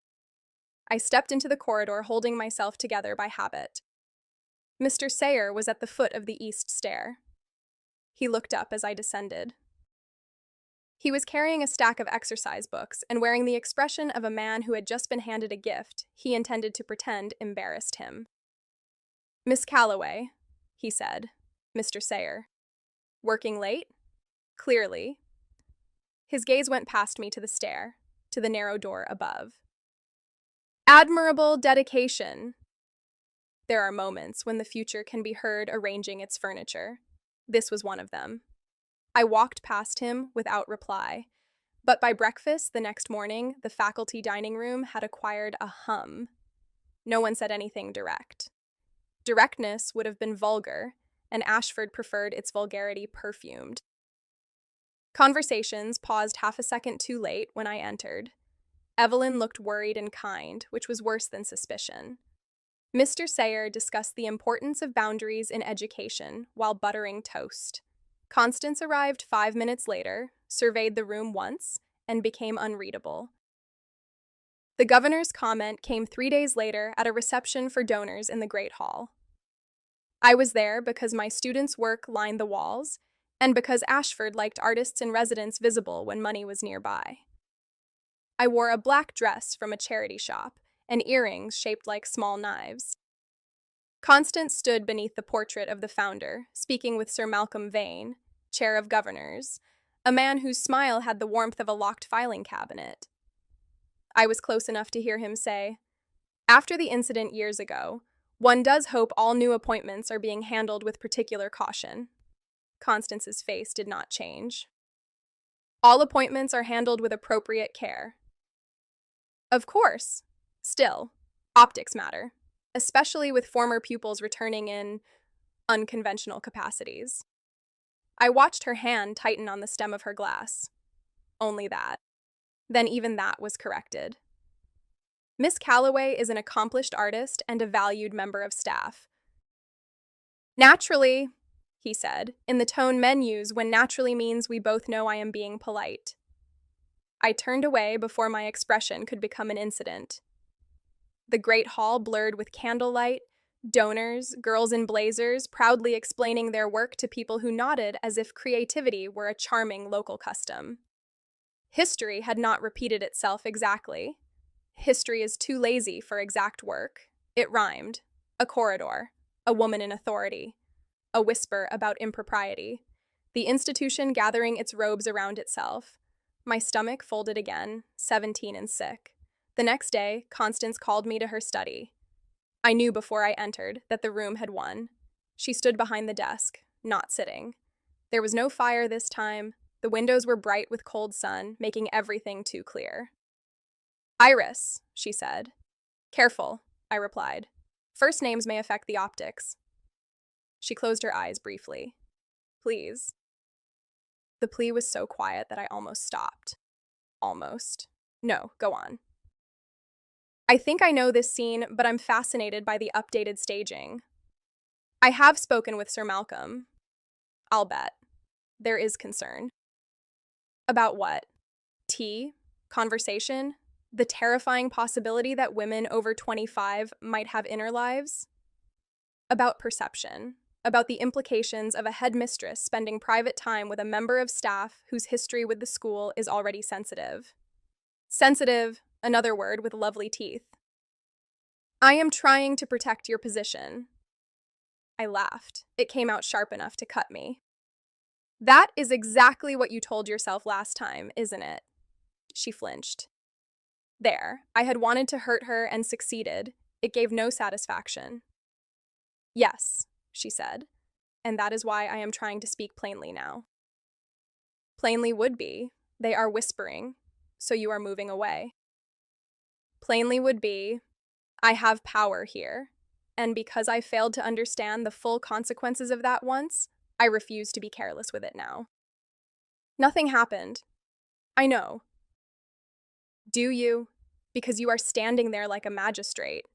I stepped into the corridor holding myself together by habit. Mr. Sayer was at the foot of the east stair. He looked up as I descended. He was carrying a stack of exercise books and wearing the expression of a man who had just been handed a gift he intended to pretend embarrassed him. "Miss Calloway," he said. "Mr. Sayer. Working late?" "Clearly." His gaze went past me to the stair, to the narrow door above. "Admirable dedication." There are moments when the future can be heard arranging its furniture. This was one of them. I walked past him without reply. But by breakfast the next morning, the faculty dining room had acquired a hum. No one said anything direct. Directness would have been vulgar, and Ashford preferred its vulgarity perfumed. Conversations paused half a second too late when I entered. Evelyn looked worried and kind, which was worse than suspicion. Mr. Sayer discussed the importance of boundaries in education while buttering toast. Constance arrived 5 minutes later, surveyed the room once, and became unreadable. The governor's comment came 3 days later at a reception for donors in the Great Hall. I was there because my students' work lined the walls, and because Ashford liked artists in residence visible when money was nearby. I wore a black dress from a charity shop, and earrings shaped like small knives. Constance stood beneath the portrait of the founder, speaking with Sir Malcolm Vane, chair of governors, a man whose smile had the warmth of a locked filing cabinet. I was close enough to hear him say, "After the incident years ago, one does hope all new appointments are being handled with particular caution." Constance's face did not change. "All appointments are handled with appropriate care." Of course. Still, optics matter, especially with former pupils returning in unconventional capacities. I watched her hand tighten on the stem of her glass. Only that. Then even that was corrected. "Miss Calloway is an accomplished artist and a valued member of staff." "Naturally," he said, in the tone men use when naturally means we both know I am being polite. I turned away before my expression could become an incident. The great hall blurred with candlelight, donors, girls in blazers proudly explaining their work to people who nodded as if creativity were a charming local custom. History had not repeated itself exactly. History is too lazy for exact work. It rhymed. A corridor. A woman in authority. A whisper about impropriety. The institution gathering its robes around itself. My stomach folded again, 17 and sick. The next day, Constance called me to her study. I knew before I entered that the room had won. She stood behind the desk, not sitting. There was no fire this time. The windows were bright with cold sun, making everything too clear. "Iris," she said. "Careful," I replied. "First names may affect the optics." She closed her eyes briefly. "Please." The plea was so quiet that I almost stopped. Almost. "No, go on." "I think I know this scene, but I'm fascinated by the updated staging. I have spoken with Sir Malcolm. I'll bet. There is concern." "About what? Tea? Conversation? The terrifying possibility that women over 25 might have inner lives?" "About perception. About the implications of a headmistress spending private time with a member of staff whose history with the school is already sensitive." "Sensitive, another word with lovely teeth." "I am trying to protect your position." I laughed. It came out sharp enough to cut me. "That is exactly what you told yourself last time, isn't it?" She flinched. There, I had wanted to hurt her and succeeded. It gave no satisfaction. "Yes," she said, "and that is why I am trying to speak plainly now." "Plainly would be. They are whispering, so you are moving away." "Plainly would be, I have power here, and because I failed to understand the full consequences of that once, I refuse to be careless with it now." "Nothing happened." "I know." "Do you? Because you are standing there like a magistrate."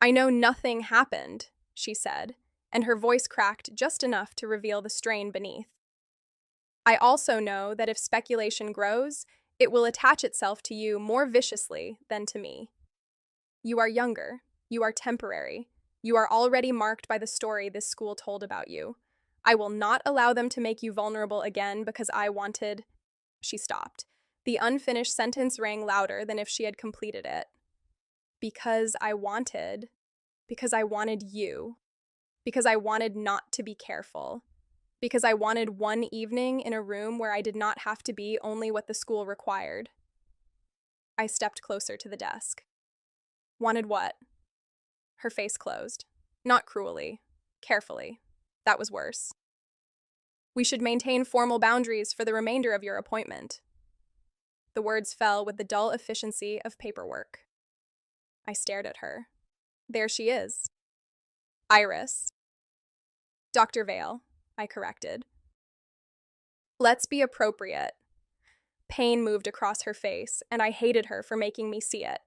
"I know nothing happened," she said, and her voice cracked just enough to reveal the strain beneath. "I also know that if speculation grows, it will attach itself to you more viciously than to me. You are younger. You are temporary. You are already marked by the story this school told about you. I will not allow them to make you vulnerable again because I wanted—" She stopped. The unfinished sentence rang louder than if she had completed it. Because I wanted you. Because I wanted not to be careful. Because I wanted one evening in a room where I did not have to be only what the school required. I stepped closer to the desk. "Wanted what?" Her face closed. Not cruelly. Carefully. That was worse. We should maintain formal boundaries for the remainder of your appointment. The words fell with the dull efficiency of paperwork. I stared at her. There she is. Iris. Dr. Vale, I corrected. Let's be appropriate. Pain moved across her face, and I hated her for making me see it.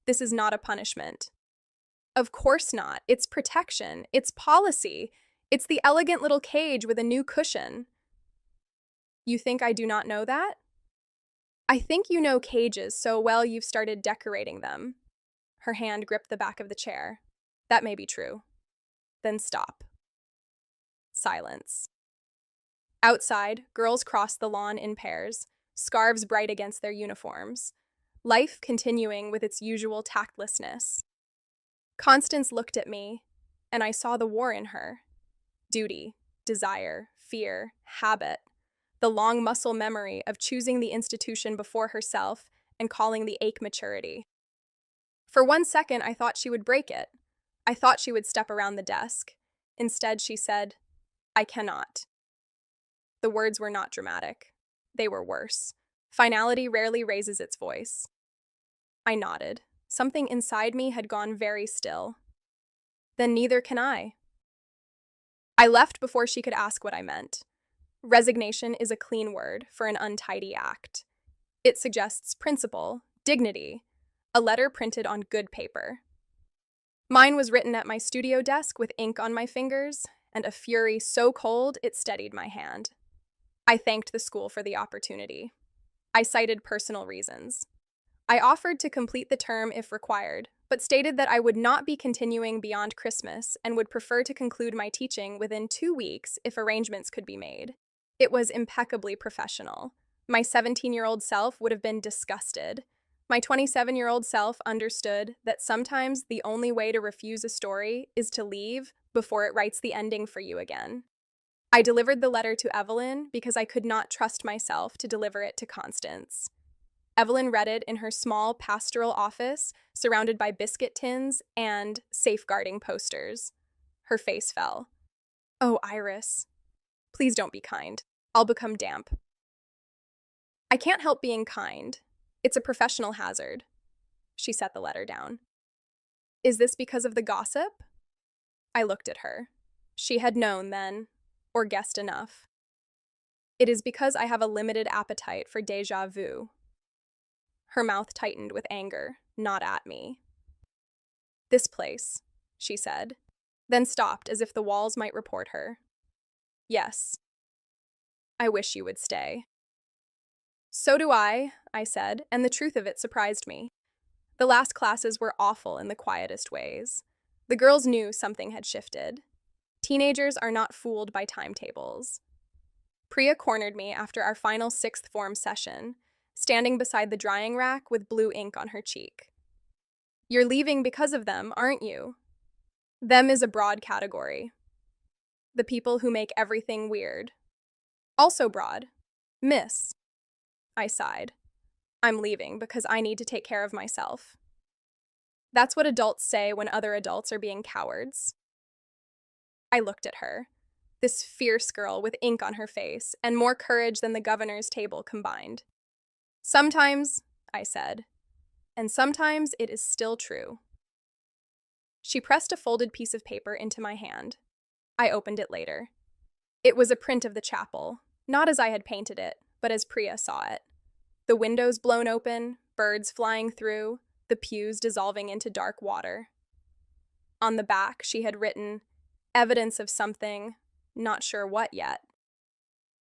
This is not a punishment. Of course not. It's protection. It's policy. It's the elegant little cage with a new cushion. You think I do not know that? I think you know cages so well you've started decorating them. Her hand gripped the back of the chair. That may be true. Then stop. Silence. Outside, girls crossed the lawn in pairs, scarves bright against their uniforms, life continuing with its usual tactlessness. Constance looked at me, and I saw the war in her. Duty, desire, fear, habit, the long muscle memory of choosing the institution before herself and calling the ache maturity. For 1 second, I thought she would break it. I thought she would step around the desk. Instead, she said, I cannot. The words were not dramatic. They were worse. Finality rarely raises its voice. I nodded. Something inside me had gone very still. Then neither can I. I left before she could ask what I meant. Resignation is a clean word for an untidy act. It suggests principle, dignity, a letter printed on good paper. Mine was written at my studio desk with ink on my fingers, and a fury so cold it steadied my hand. I thanked the school for the opportunity. I cited personal reasons. I offered to complete the term if required, but stated that I would not be continuing beyond Christmas and would prefer to conclude my teaching within 2 weeks if arrangements could be made. It was impeccably professional. My 17-year-old self would have been disgusted. My 27-year-old self understood that sometimes the only way to refuse a story is to leave before it writes the ending for you again. I delivered the letter to Evelyn because I could not trust myself to deliver it to Constance. Evelyn read it in her small pastoral office, surrounded by biscuit tins and safeguarding posters. Her face fell. Oh, Iris. Please don't be kind. I'll become damp. I can't help being kind. It's a professional hazard. She set the letter down. Is this because of the gossip? I looked at her. She had known then, or guessed enough. It is because I have a limited appetite for déjà vu. Her mouth tightened with anger, not at me. This place, she said, then stopped as if the walls might report her. Yes. I wish you would stay. So do I said, and the truth of it surprised me. The last classes were awful in the quietest ways. The girls knew something had shifted. Teenagers are not fooled by timetables. Priya cornered me after our final 6th form session, standing beside the drying rack with blue ink on her cheek. You're leaving because of them, aren't you? Them is a broad category. The people who make everything weird. Also broad. Miss. I sighed. I'm leaving because I need to take care of myself. That's what adults say when other adults are being cowards. I looked at her, this fierce girl with ink on her face and more courage than the governor's table combined. Sometimes, I said, and sometimes it is still true. She pressed a folded piece of paper into my hand. I opened it later. It was a print of the chapel, not as I had painted it, but as Priya saw it. The windows blown open, birds flying through, the pews dissolving into dark water. On the back, she had written, evidence of something, not sure what yet.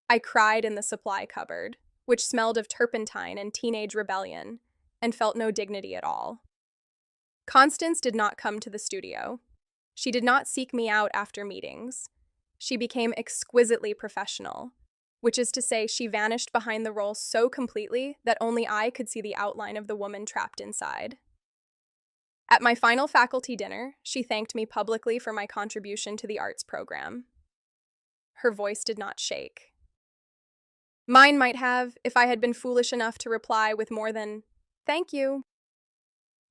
I cried in the supply cupboard, which smelled of turpentine and teenage rebellion, and felt no dignity at all. Constance did not come to the studio. She did not seek me out after meetings. She became exquisitely professional, which is to say she vanished behind the role so completely that only I could see the outline of the woman trapped inside. At my final faculty dinner, she thanked me publicly for my contribution to the arts program. Her voice did not shake. Mine might have, if I had been foolish enough to reply with more than, "Thank you."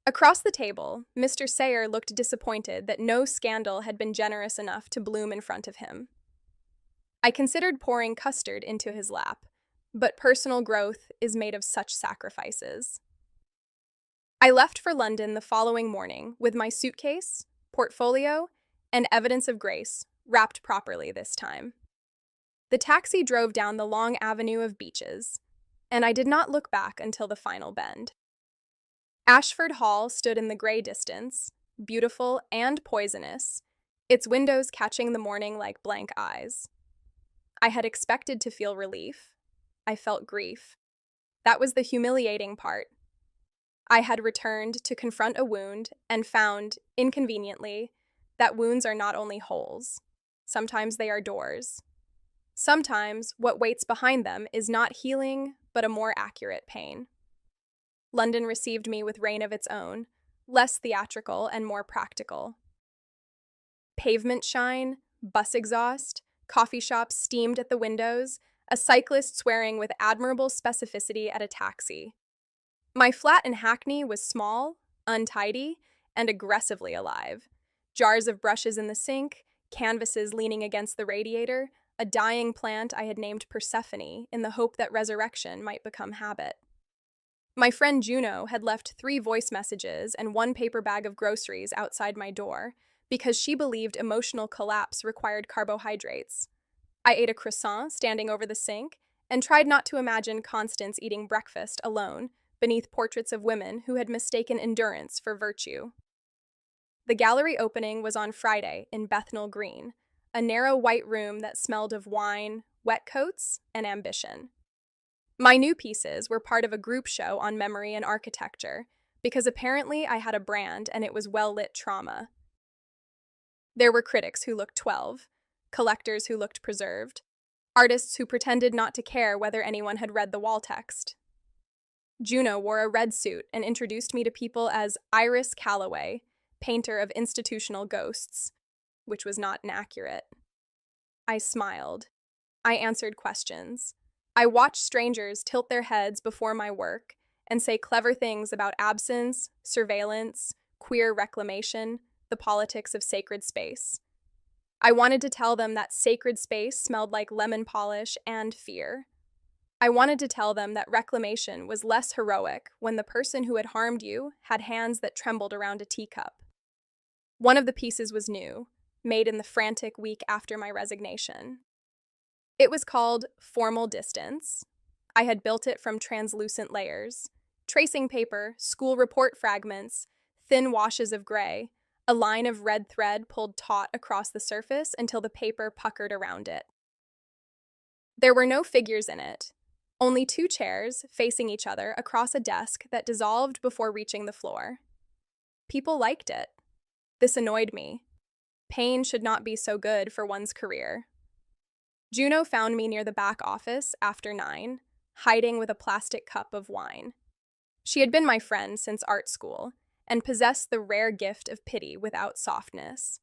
Across the table, Mr. Sayer looked disappointed that no scandal had been generous enough to bloom in front of him. I considered pouring custard into his lap, but personal growth is made of such sacrifices. I left for London the following morning with my suitcase, portfolio, and evidence of grace, wrapped properly this time. The taxi drove down the long avenue of beaches, and I did not look back until the final bend. Ashford Hall stood in the gray distance, beautiful and poisonous, its windows catching the morning like blank eyes. I had expected to feel relief. I felt grief. That was the humiliating part. I had returned to confront a wound and found, inconveniently, that wounds are not only holes. Sometimes they are doors. Sometimes what waits behind them is not healing, but a more accurate pain. London received me with rain of its own, less theatrical and more practical. Pavement shine, bus exhaust, coffee shops steamed at the windows, a cyclist swearing with admirable specificity at a taxi. My flat in Hackney was small, untidy, and aggressively alive. Jars of brushes in the sink, canvases leaning against the radiator, a dying plant I had named Persephone in the hope that resurrection might become habit. My friend Juno had left 3 voice messages and 1 paper bag of groceries outside my door because she believed emotional collapse required carbohydrates. I ate a croissant standing over the sink and tried not to imagine Constance eating breakfast alone beneath portraits of women who had mistaken endurance for virtue. The gallery opening was on Friday in Bethnal Green, a narrow white room that smelled of wine, wet coats, and ambition. My new pieces were part of a group show on memory and architecture, because apparently I had a brand and it was well-lit trauma. There were critics who looked 12, collectors who looked preserved, artists who pretended not to care whether anyone had read the wall text. Juno wore a red suit and introduced me to people as Iris Calloway, painter of institutional ghosts, which was not inaccurate. I smiled. I answered questions. I watched strangers tilt their heads before my work and say clever things about absence, surveillance, queer reclamation, the politics of sacred space. I wanted to tell them that sacred space smelled like lemon polish and fear. I wanted to tell them that reclamation was less heroic when the person who had harmed you had hands that trembled around a teacup. One of the pieces was new, made in the frantic week after my resignation. It was called Formal Distance. I had built it from translucent layers, tracing paper, school report fragments, thin washes of gray, a line of red thread pulled taut across the surface until the paper puckered around it. There were no figures in it, only 2 chairs facing each other across a desk that dissolved before reaching the floor. People liked it. This annoyed me. Pain should not be so good for one's career. Juno found me near the back office after 9, hiding with a plastic cup of wine. She had been my friend since art school and possessed the rare gift of pity without softness.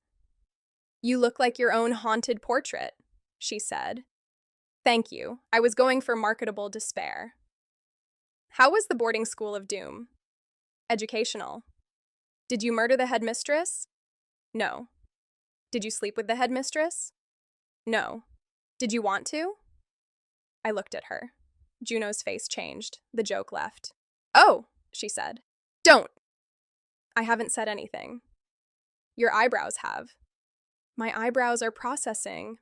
"You look like your own haunted portrait," she said. "Thank you. I was going for marketable despair." "How was the boarding school of doom?" "Educational." "Did you murder the headmistress?" "No." "Did you sleep with the headmistress?" "No." "Did you want to?" I looked at her. Juno's face changed. The joke left. "Oh," she said. "Don't." "I haven't said anything." "Your eyebrows have." "My eyebrows are processing."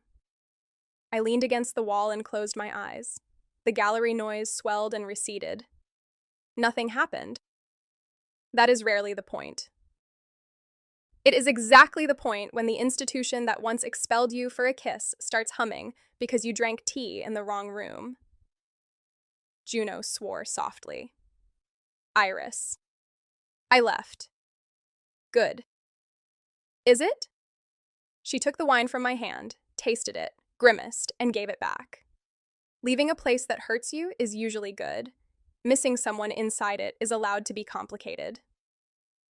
I leaned against the wall and closed my eyes. The gallery noise swelled and receded. Nothing happened. That is rarely the point. It is exactly the point when the institution that once expelled you for a kiss starts humming because you drank tea in the wrong room. Juno swore softly. Iris. I left. Good. Is it? She took the wine from my hand, tasted it, grimaced, and gave it back. Leaving a place that hurts you is usually good. Missing someone inside it is allowed to be complicated.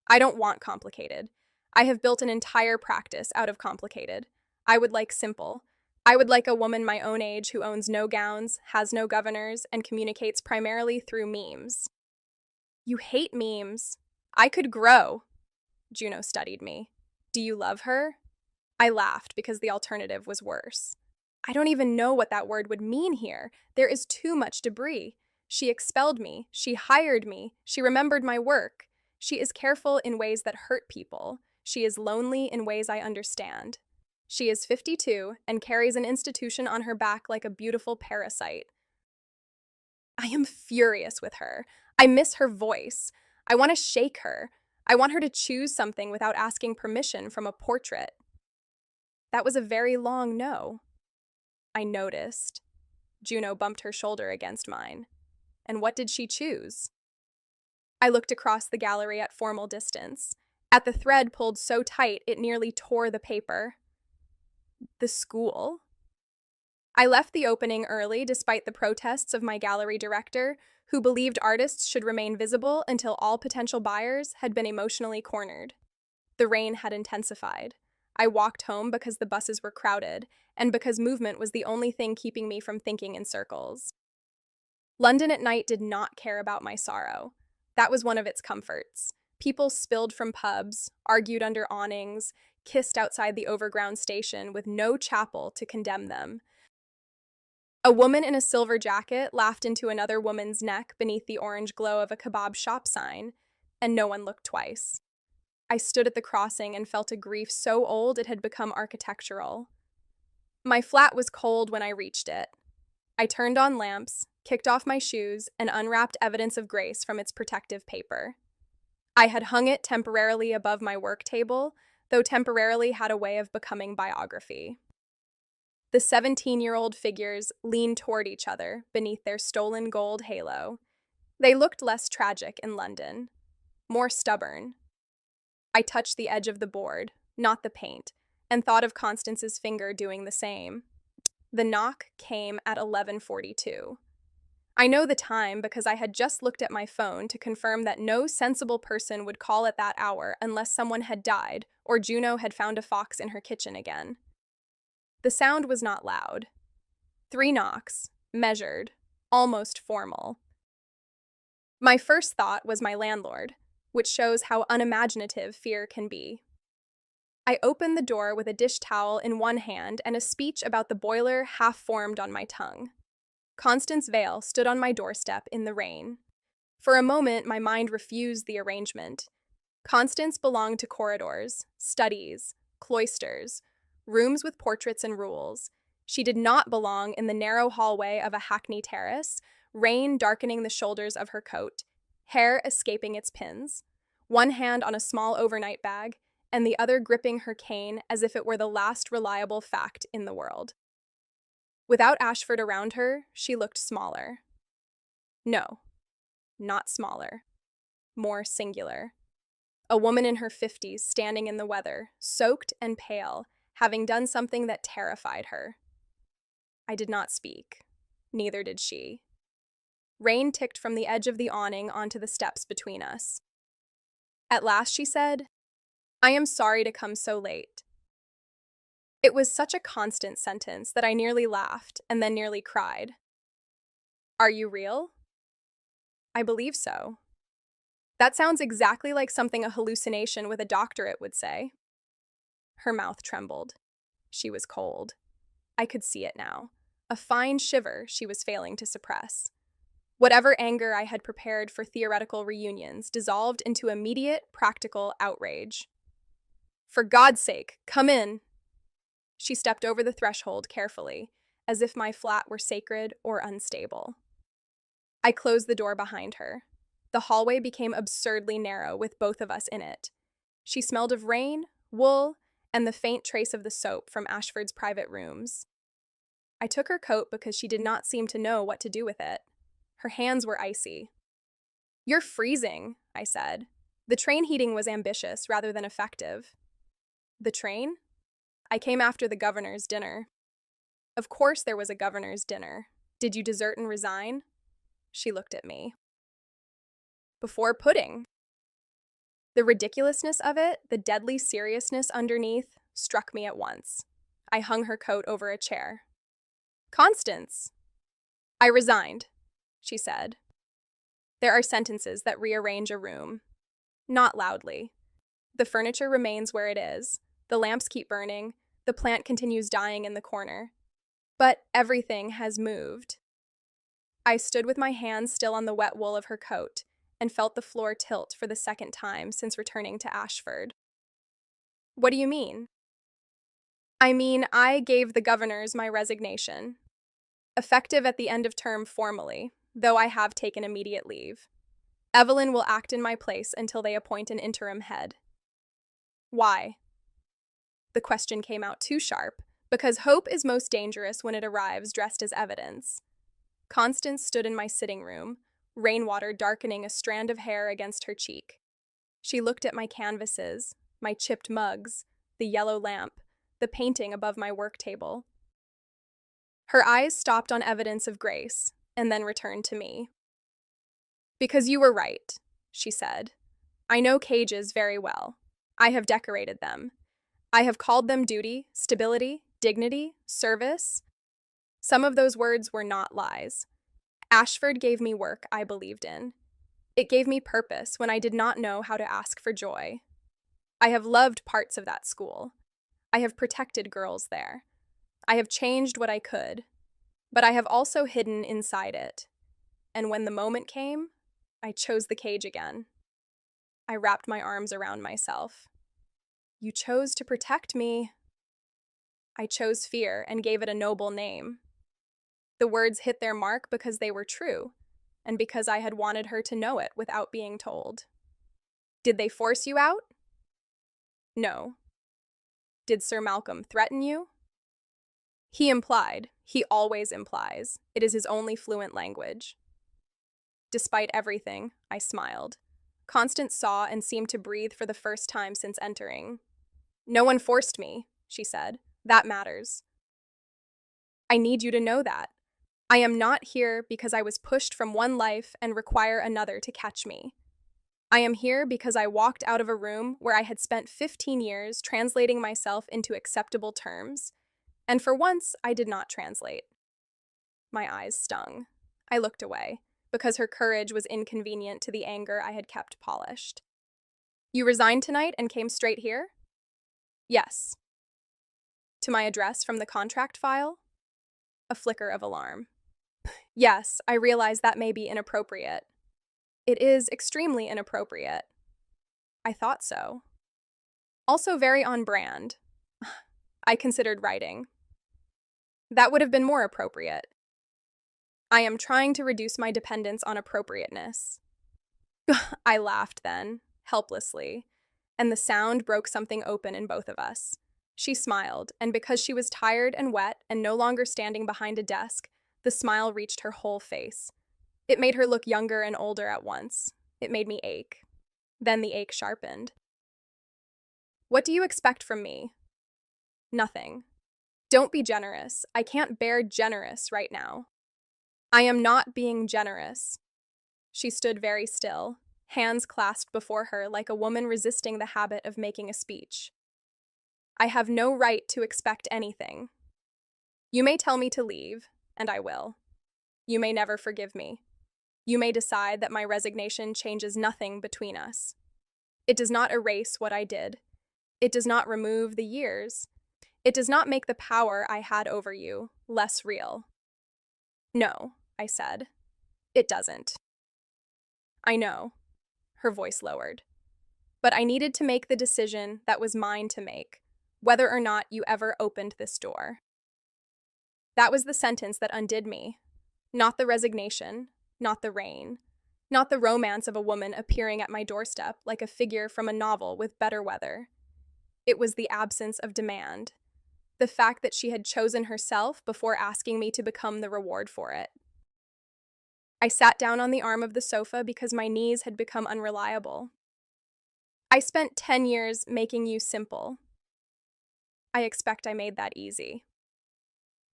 I don't want complicated. I have built an entire practice out of complicated. I would like simple. I would like a woman my own age who owns no gowns, has no governors, and communicates primarily through memes. You hate memes. I could grow. Juno studied me. Do you love her? I laughed because the alternative was worse. I don't even know what that word would mean here. There is too much debris. She expelled me. She hired me. She remembered my work. She is careful in ways that hurt people. She is lonely in ways I understand. She is 52 and carries an institution on her back like a beautiful parasite. I am furious with her. I miss her voice. I want to shake her. I want her to choose something without asking permission from a portrait. That was a very long no. I noticed. Juno bumped her shoulder against mine. And what did she choose? I looked across the gallery at formal distance. At the thread pulled so tight it nearly tore the paper. The school. I left the opening early despite the protests of my gallery director, who believed artists should remain visible until all potential buyers had been emotionally cornered. The rain had intensified. I walked home because the buses were crowded, and because movement was the only thing keeping me from thinking in circles. London at night did not care about my sorrow. That was one of its comforts. People spilled from pubs, argued under awnings, kissed outside the overground station with no chapel to condemn them. A woman in a silver jacket laughed into another woman's neck beneath the orange glow of a kebab shop sign, and no one looked twice. I stood at the crossing and felt a grief so old it had become architectural. My flat was cold when I reached it. I turned on lamps, kicked off my shoes, and unwrapped evidence of grace from its protective paper. I had hung it temporarily above my work table, though temporarily had a way of becoming biography. The 17-year-old figures leaned toward each other beneath their stolen gold halo. They looked less tragic in London, more stubborn. I touched the edge of the board, not the paint, and thought of Constance's finger doing the same. The knock came at 11:42. I know the time because I had just looked at my phone to confirm that no sensible person would call at that hour unless someone had died or Juno had found a fox in her kitchen again. The sound was not loud. 3 knocks, measured, almost formal. My first thought was my landlord, which shows how unimaginative fear can be. I opened the door with a dish towel in one hand and a speech about the boiler half formed on my tongue. Constance Vale stood on my doorstep in the rain. For a moment, my mind refused the arrangement. Constance belonged to corridors, studies, cloisters, rooms with portraits and rules. She did not belong in the narrow hallway of a Hackney terrace, rain darkening the shoulders of her coat, hair escaping its pins, one hand on a small overnight bag, and the other gripping her cane as if it were the last reliable fact in the world. Without Ashford around her, she looked smaller. No, not smaller. More singular. A woman in her 50s standing in the weather, soaked and pale, having done something that terrified her. I did not speak. Neither did she. Rain ticked from the edge of the awning onto the steps between us. At last she said, "I am sorry to come so late." It was such a constant sentence that I nearly laughed and then nearly cried. "Are you real?" "I believe so." That sounds exactly like something a hallucination with a doctorate would say. Her mouth trembled. She was cold. I could see it now. A fine shiver she was failing to suppress. Whatever anger I had prepared for theoretical reunions dissolved into immediate, practical outrage. "For God's sake, come in!" She stepped over the threshold carefully, as if my flat were sacred or unstable. I closed the door behind her. The hallway became absurdly narrow with both of us in it. She smelled of rain, wool, and the faint trace of the soap from Ashford's private rooms. I took her coat because she did not seem to know what to do with it. Her hands were icy. "You're freezing," I said. The train heating was ambitious rather than effective. "The train?" "I came after the governor's dinner." "Of course there was a governor's dinner. Did you desert and resign?" She looked at me. "Before pudding." The ridiculousness of it, the deadly seriousness underneath, struck me at once. I hung her coat over a chair. "Constance!" "I resigned," she said. There are sentences that rearrange a room. Not loudly. The furniture remains where it is. The lamps keep burning. The plant continues dying in the corner. But everything has moved. I stood with my hands still on the wet wool of her coat and felt the floor tilt for the second time since returning to Ashford. What do you mean? I mean, I gave the governors my resignation, effective at the end of term formally, though I have taken immediate leave. Evelyn will act in my place until they appoint an interim head. Why? The question came out too sharp, because hope is most dangerous when it arrives dressed as evidence. Constance stood in my sitting room, rainwater darkening a strand of hair against her cheek. She looked at my canvases, my chipped mugs, the yellow lamp, the painting above my work table. Her eyes stopped on evidence of grace, and then returned to me. Because you were right, she said. I know cages very well. I have decorated them. I have called them duty, stability, dignity, service. Some of those words were not lies. Ashford gave me work I believed in. It gave me purpose when I did not know how to ask for joy. I have loved parts of that school. I have protected girls there. I have changed what I could, but I have also hidden inside it. And when the moment came, I chose the cage again. I wrapped my arms around myself. You chose to protect me. I chose fear and gave it a noble name. The words hit their mark because they were true, and because I had wanted her to know it without being told. Did they force you out? No. Did Sir Malcolm threaten you? He implied. He always implies. It is his only fluent language. Despite everything, I smiled. Constance saw and seemed to breathe for the first time since entering. No one forced me, she said. That matters. I need you to know that. I am not here because I was pushed from one life and require another to catch me. I am here because I walked out of a room where I had spent 15 years translating myself into acceptable terms, and for once I did not translate. My eyes stung. I looked away, because her courage was inconvenient to the anger I had kept polished. You resigned tonight and came straight here? Yes. To my address from the contract file? A flicker of alarm. Yes, I realize that may be inappropriate. It is extremely inappropriate. I thought so. Also very on brand. I considered writing. That would have been more appropriate. I am trying to reduce my dependence on appropriateness. I laughed then, helplessly, and the sound broke something open in both of us. She smiled, and because she was tired and wet and no longer standing behind a desk, the smile reached her whole face. It made her look younger and older at once. It made me ache. Then the ache sharpened. What do you expect from me? Nothing. Don't be generous. I can't bear generous right now. I am not being generous. She stood very still, hands clasped before her like a woman resisting the habit of making a speech. I have no right to expect anything. You may tell me to leave, and I will. You may never forgive me. You may decide that my resignation changes nothing between us. It does not erase what I did. It does not remove the years. It does not make the power I had over you less real. No, I said. It doesn't. I know. Her voice lowered. But I needed to make the decision that was mine to make, whether or not you ever opened this door. That was the sentence that undid me. Not the resignation, not the rain, not the romance of a woman appearing at my doorstep like a figure from a novel with better weather. It was the absence of demand, the fact that she had chosen herself before asking me to become the reward for it. I sat down on the arm of the sofa because my knees had become unreliable. I spent 10 years making you simple. I expect I made that easy.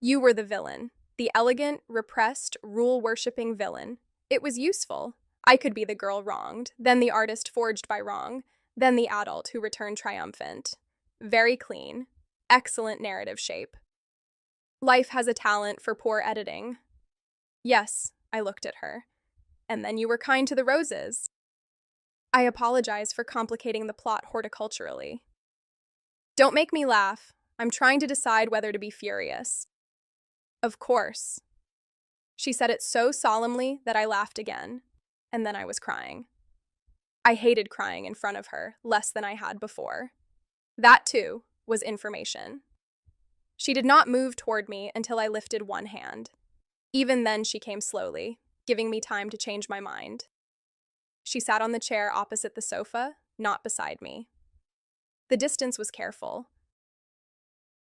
You were the villain, the elegant, repressed, rule-worshipping villain. It was useful. I could be the girl wronged, then the artist forged by wrong, then the adult who returned triumphant. Very clean. Excellent narrative shape. Life has a talent for poor editing. Yes, I looked at her. And then you were kind to the roses. I apologize for complicating the plot horticulturally. Don't make me laugh. I'm trying to decide whether to be furious. Of course. She said it so solemnly that I laughed again, and then I was crying. I hated crying in front of her less than I had before. That, too, was information. She did not move toward me until I lifted one hand. Even then, she came slowly, giving me time to change my mind. She sat on the chair opposite the sofa, not beside me. The distance was careful.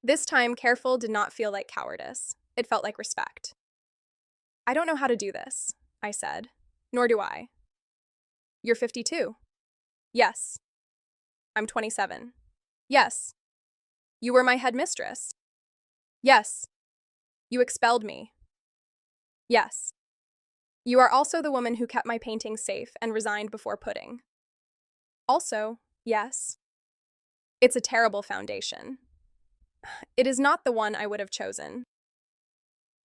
This time, careful did not feel like cowardice. It felt like respect. I don't know how to do this, I said. Nor do I. You're 52. Yes. I'm 27. Yes. You were my headmistress. Yes. You expelled me. Yes. You are also the woman who kept my painting safe and resigned before pudding. Also, yes. It's a terrible foundation. It is not the one I would have chosen.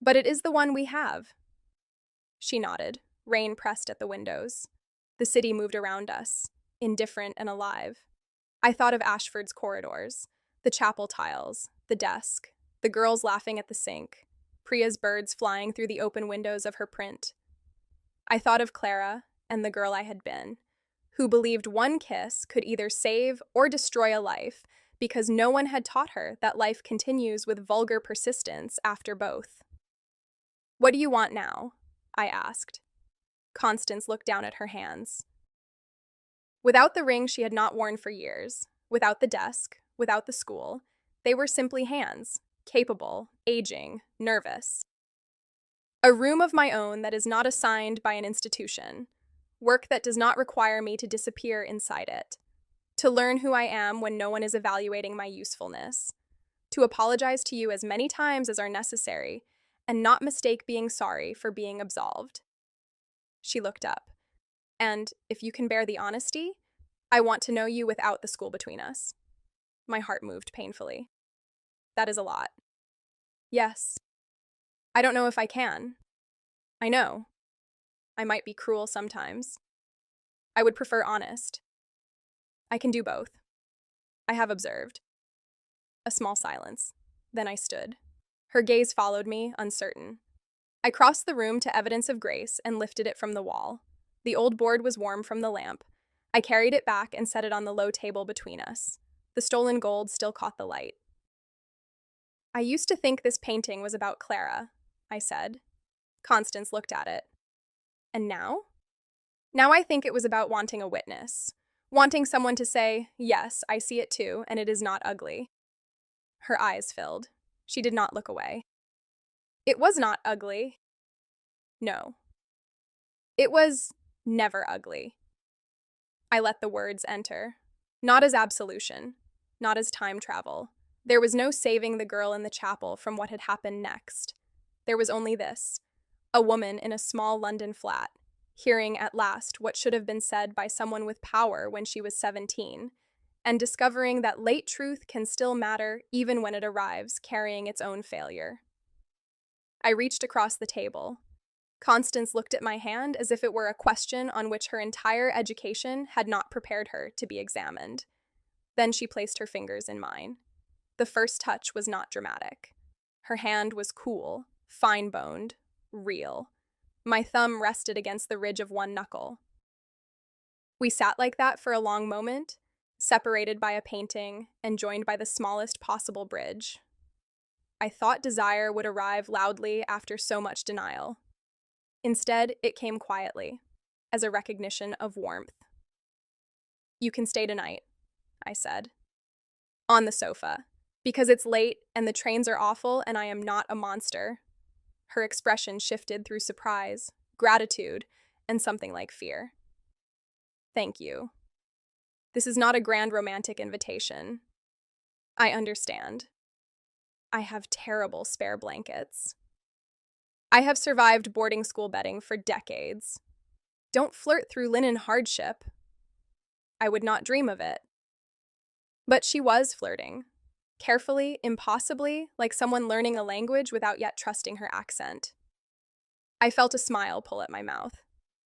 But it is the one we have. She nodded. Rain pressed at the windows. The city moved around us, indifferent and alive. I thought of Ashford's corridors, the chapel tiles, the desk, the girls laughing at the sink, Priya's birds flying through the open windows of her print. I thought of Clara and the girl I had been, who believed one kiss could either save or destroy a life because no one had taught her that life continues with vulgar persistence after both. What do you want now? I asked. Constance looked down at her hands. Without the ring she had not worn for years, without the desk, without the school, they were simply hands, capable, aging, nervous. A room of my own that is not assigned by an institution, work that does not require me to disappear inside it, to learn who I am when no one is evaluating my usefulness, to apologize to you as many times as are necessary, and not mistake being sorry for being absolved. She looked up. And, if you can bear the honesty, I want to know you without the school between us. My heart moved painfully. That is a lot. Yes. I don't know if I can. I know. I might be cruel sometimes. I would prefer honest. I can do both. I have observed. A small silence. Then I stood. Her gaze followed me, uncertain. I crossed the room to Evidence of Grace and lifted it from the wall. The old board was warm from the lamp. I carried it back and set it on the low table between us. The stolen gold still caught the light. I used to think this painting was about Clara, I said. Constance looked at it. And now? Now I think it was about wanting a witness. Wanting someone to say, yes, I see it too, and it is not ugly. Her eyes filled. She did not look away. It was not ugly. No. It was never ugly. I let the words enter. Not as absolution. Not as time travel. There was no saving the girl in the chapel from what had happened next. There was only this. A woman in a small London flat, hearing at last what should have been said by someone with power when she was 17, and discovering that late truth can still matter even when it arrives carrying its own failure. I reached across the table. Constance looked at my hand as if it were a question on which her entire education had not prepared her to be examined. Then she placed her fingers in mine. The first touch was not dramatic. Her hand was cool, fine-boned, real. My thumb rested against the ridge of one knuckle. We sat like that for a long moment, separated by a painting and joined by the smallest possible bridge. I thought desire would arrive loudly after so much denial. Instead, it came quietly, as a recognition of warmth. You can stay tonight, I said. On the sofa, because it's late and the trains are awful and I am not a monster. Her expression shifted through surprise, gratitude, and something like fear. Thank you. This is not a grand romantic invitation. I understand. I have terrible spare blankets. I have survived boarding school bedding for decades. Don't flirt through linen hardship. I would not dream of it. But she was flirting. Carefully, impossibly, like someone learning a language without yet trusting her accent. I felt a smile pull at my mouth.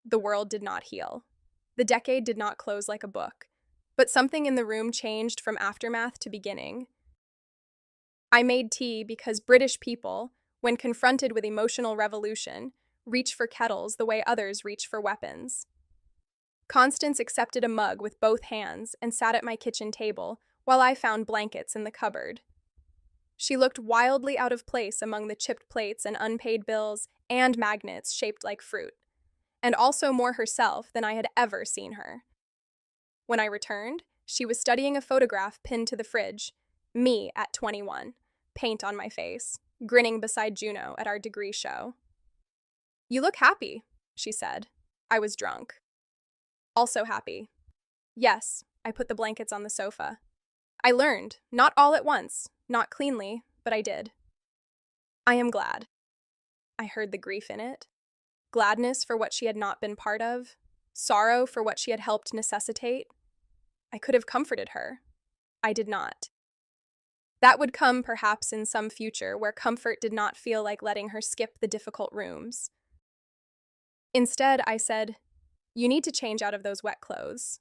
The world did not heal. The decade did not close like a book. But something in the room changed from aftermath to beginning. I made tea because British people, when confronted with emotional revolution, reach for kettles the way others reach for weapons. Constance accepted a mug with both hands and sat at my kitchen table while I found blankets in the cupboard. She looked wildly out of place among the chipped plates and unpaid bills and magnets shaped like fruit, and also more herself than I had ever seen her. When I returned, she was studying a photograph pinned to the fridge, me at 21, paint on my face, grinning beside Juno at our degree show. "You look happy," she said. I was drunk. "Also happy." "Yes," I put the blankets on the sofa. "I learned, not all at once, not cleanly, but I did." "I am glad." I heard the grief in it. Gladness for what she had not been part of, sorrow for what she had helped necessitate. I could have comforted her. I did not. That would come perhaps in some future where comfort did not feel like letting her skip the difficult rooms. Instead, I said, "You need to change out of those wet clothes."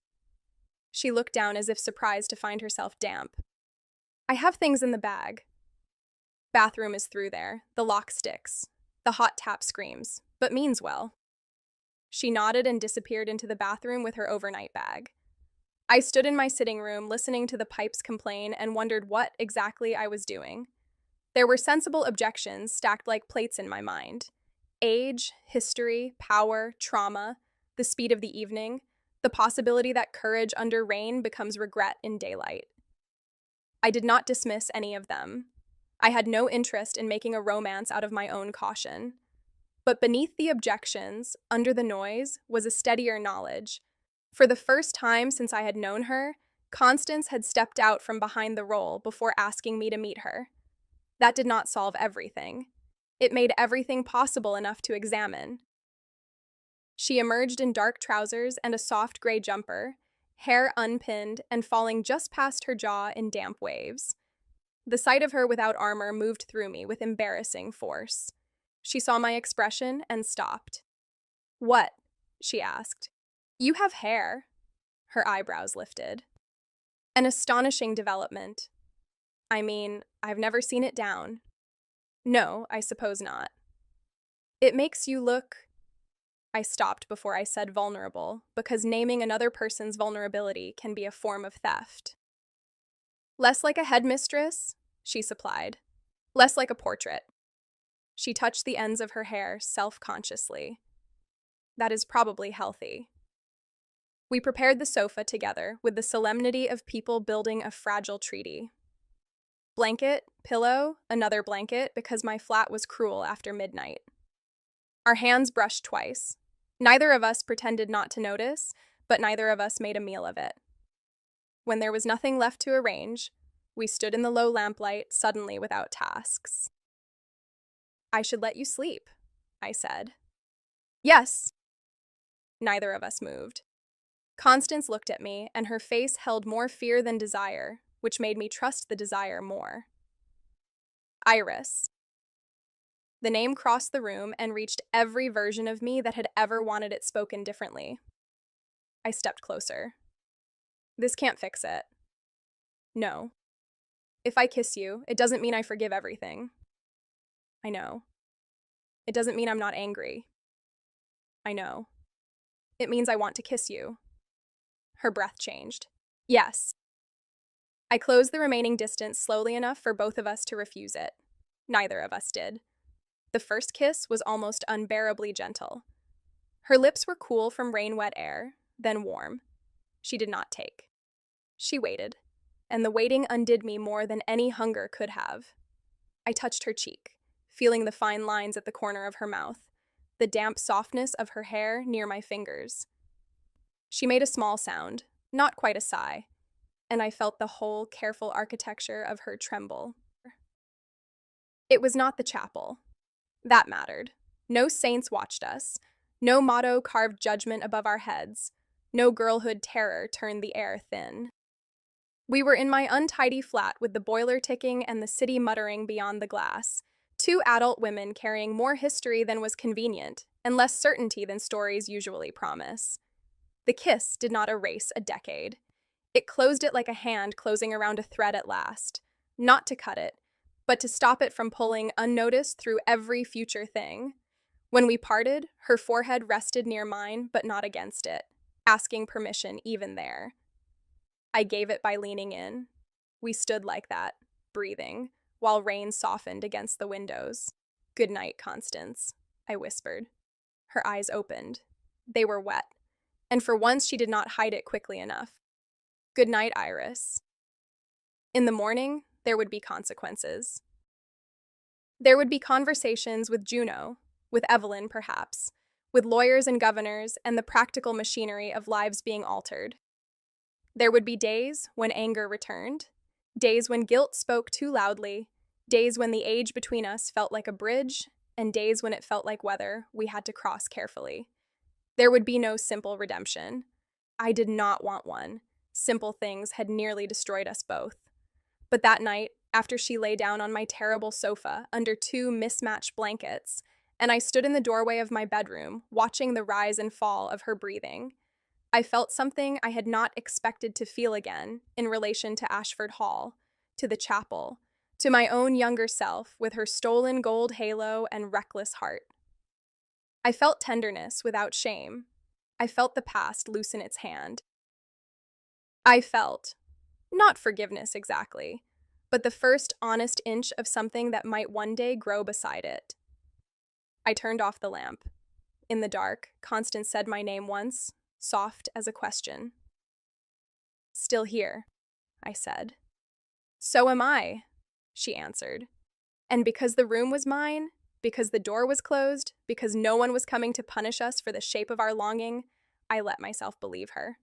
She looked down as if surprised to find herself damp. "I have things in the bag." "Bathroom is through there. The lock sticks. The hot tap screams, but means well." She nodded and disappeared into the bathroom with her overnight bag. I stood in my sitting room listening to the pipes complain and wondered what exactly I was doing. There were sensible objections stacked like plates in my mind. Age, history, power, trauma, the speed of the evening, the possibility that courage under rain becomes regret in daylight. I did not dismiss any of them. I had no interest in making a romance out of my own caution. But beneath the objections, under the noise, was a steadier knowledge. For the first time since I had known her, Constance had stepped out from behind the role before asking me to meet her. That did not solve everything. It made everything possible enough to examine. She emerged in dark trousers and a soft gray jumper, hair unpinned and falling just past her jaw in damp waves. The sight of her without armor moved through me with embarrassing force. She saw my expression and stopped. "What?" she asked. "You have hair." Her eyebrows lifted. "An astonishing development. I mean, I've never seen it down." "No, I suppose not." "It makes you look—" I stopped before I said vulnerable, because naming another person's vulnerability can be a form of theft. "Less like a headmistress," she supplied. "Less like a portrait." She touched the ends of her hair self-consciously. "That is probably healthy." We prepared the sofa together with the solemnity of people building a fragile treaty. Blanket, pillow, another blanket, because my flat was cruel after midnight. Our hands brushed twice. Neither of us pretended not to notice, but neither of us made a meal of it. When there was nothing left to arrange, we stood in the low lamplight, suddenly without tasks. "I should let you sleep," I said. "Yes." Neither of us moved. Constance looked at me, and her face held more fear than desire, which made me trust the desire more. "Iris." The name crossed the room and reached every version of me that had ever wanted it spoken differently. I stepped closer. "This can't fix it." "No. If I kiss you, it doesn't mean I forgive everything." "I know." "It doesn't mean I'm not angry." "I know." "It means I want to kiss you." Her breath changed. "Yes." I closed the remaining distance slowly enough for both of us to refuse it. Neither of us did. The first kiss was almost unbearably gentle. Her lips were cool from rain-wet air, then warm. She did not take. She waited, and the waiting undid me more than any hunger could have. I touched her cheek, feeling the fine lines at the corner of her mouth, the damp softness of her hair near my fingers. She made a small sound, not quite a sigh, and I felt the whole careful architecture of her tremble. It was not the chapel. That mattered. No saints watched us. No motto carved judgment above our heads. No girlhood terror turned the air thin. We were in my untidy flat with the boiler ticking and the city muttering beyond the glass. Two adult women carrying more history than was convenient, and less certainty than stories usually promise. The kiss did not erase a decade. It closed it like a hand closing around a thread at last. Not to cut it, but to stop it from pulling unnoticed through every future thing. When we parted, her forehead rested near mine, but not against it, asking permission even there. I gave it by leaning in. We stood like that, breathing, while rain softened against the windows. "Good night, Constance," I whispered. Her eyes opened. They were wet, and for once she did not hide it quickly enough. "Good night, Iris." In the morning, there would be consequences. There would be conversations with Juno, with Evelyn perhaps, with lawyers and governors and the practical machinery of lives being altered. There would be days when anger returned, days when guilt spoke too loudly, days when the age between us felt like a bridge, and days when it felt like weather we had to cross carefully. There would be no simple redemption. I did not want one. Simple things had nearly destroyed us both. But that night, after she lay down on my terrible sofa under two mismatched blankets, and I stood in the doorway of my bedroom, watching the rise and fall of her breathing, I felt something I had not expected to feel again in relation to Ashford Hall, to the chapel, to my own younger self with her stolen gold halo and reckless heart. I felt tenderness without shame. I felt the past loosen its hand. I felt, not forgiveness exactly, but the first honest inch of something that might one day grow beside it. I turned off the lamp. In the dark, Constance said my name once, soft as a question. "Still here," I said. "So am I," she answered. And because the room was mine, because the door was closed, because no one was coming to punish us for the shape of our longing, I let myself believe her.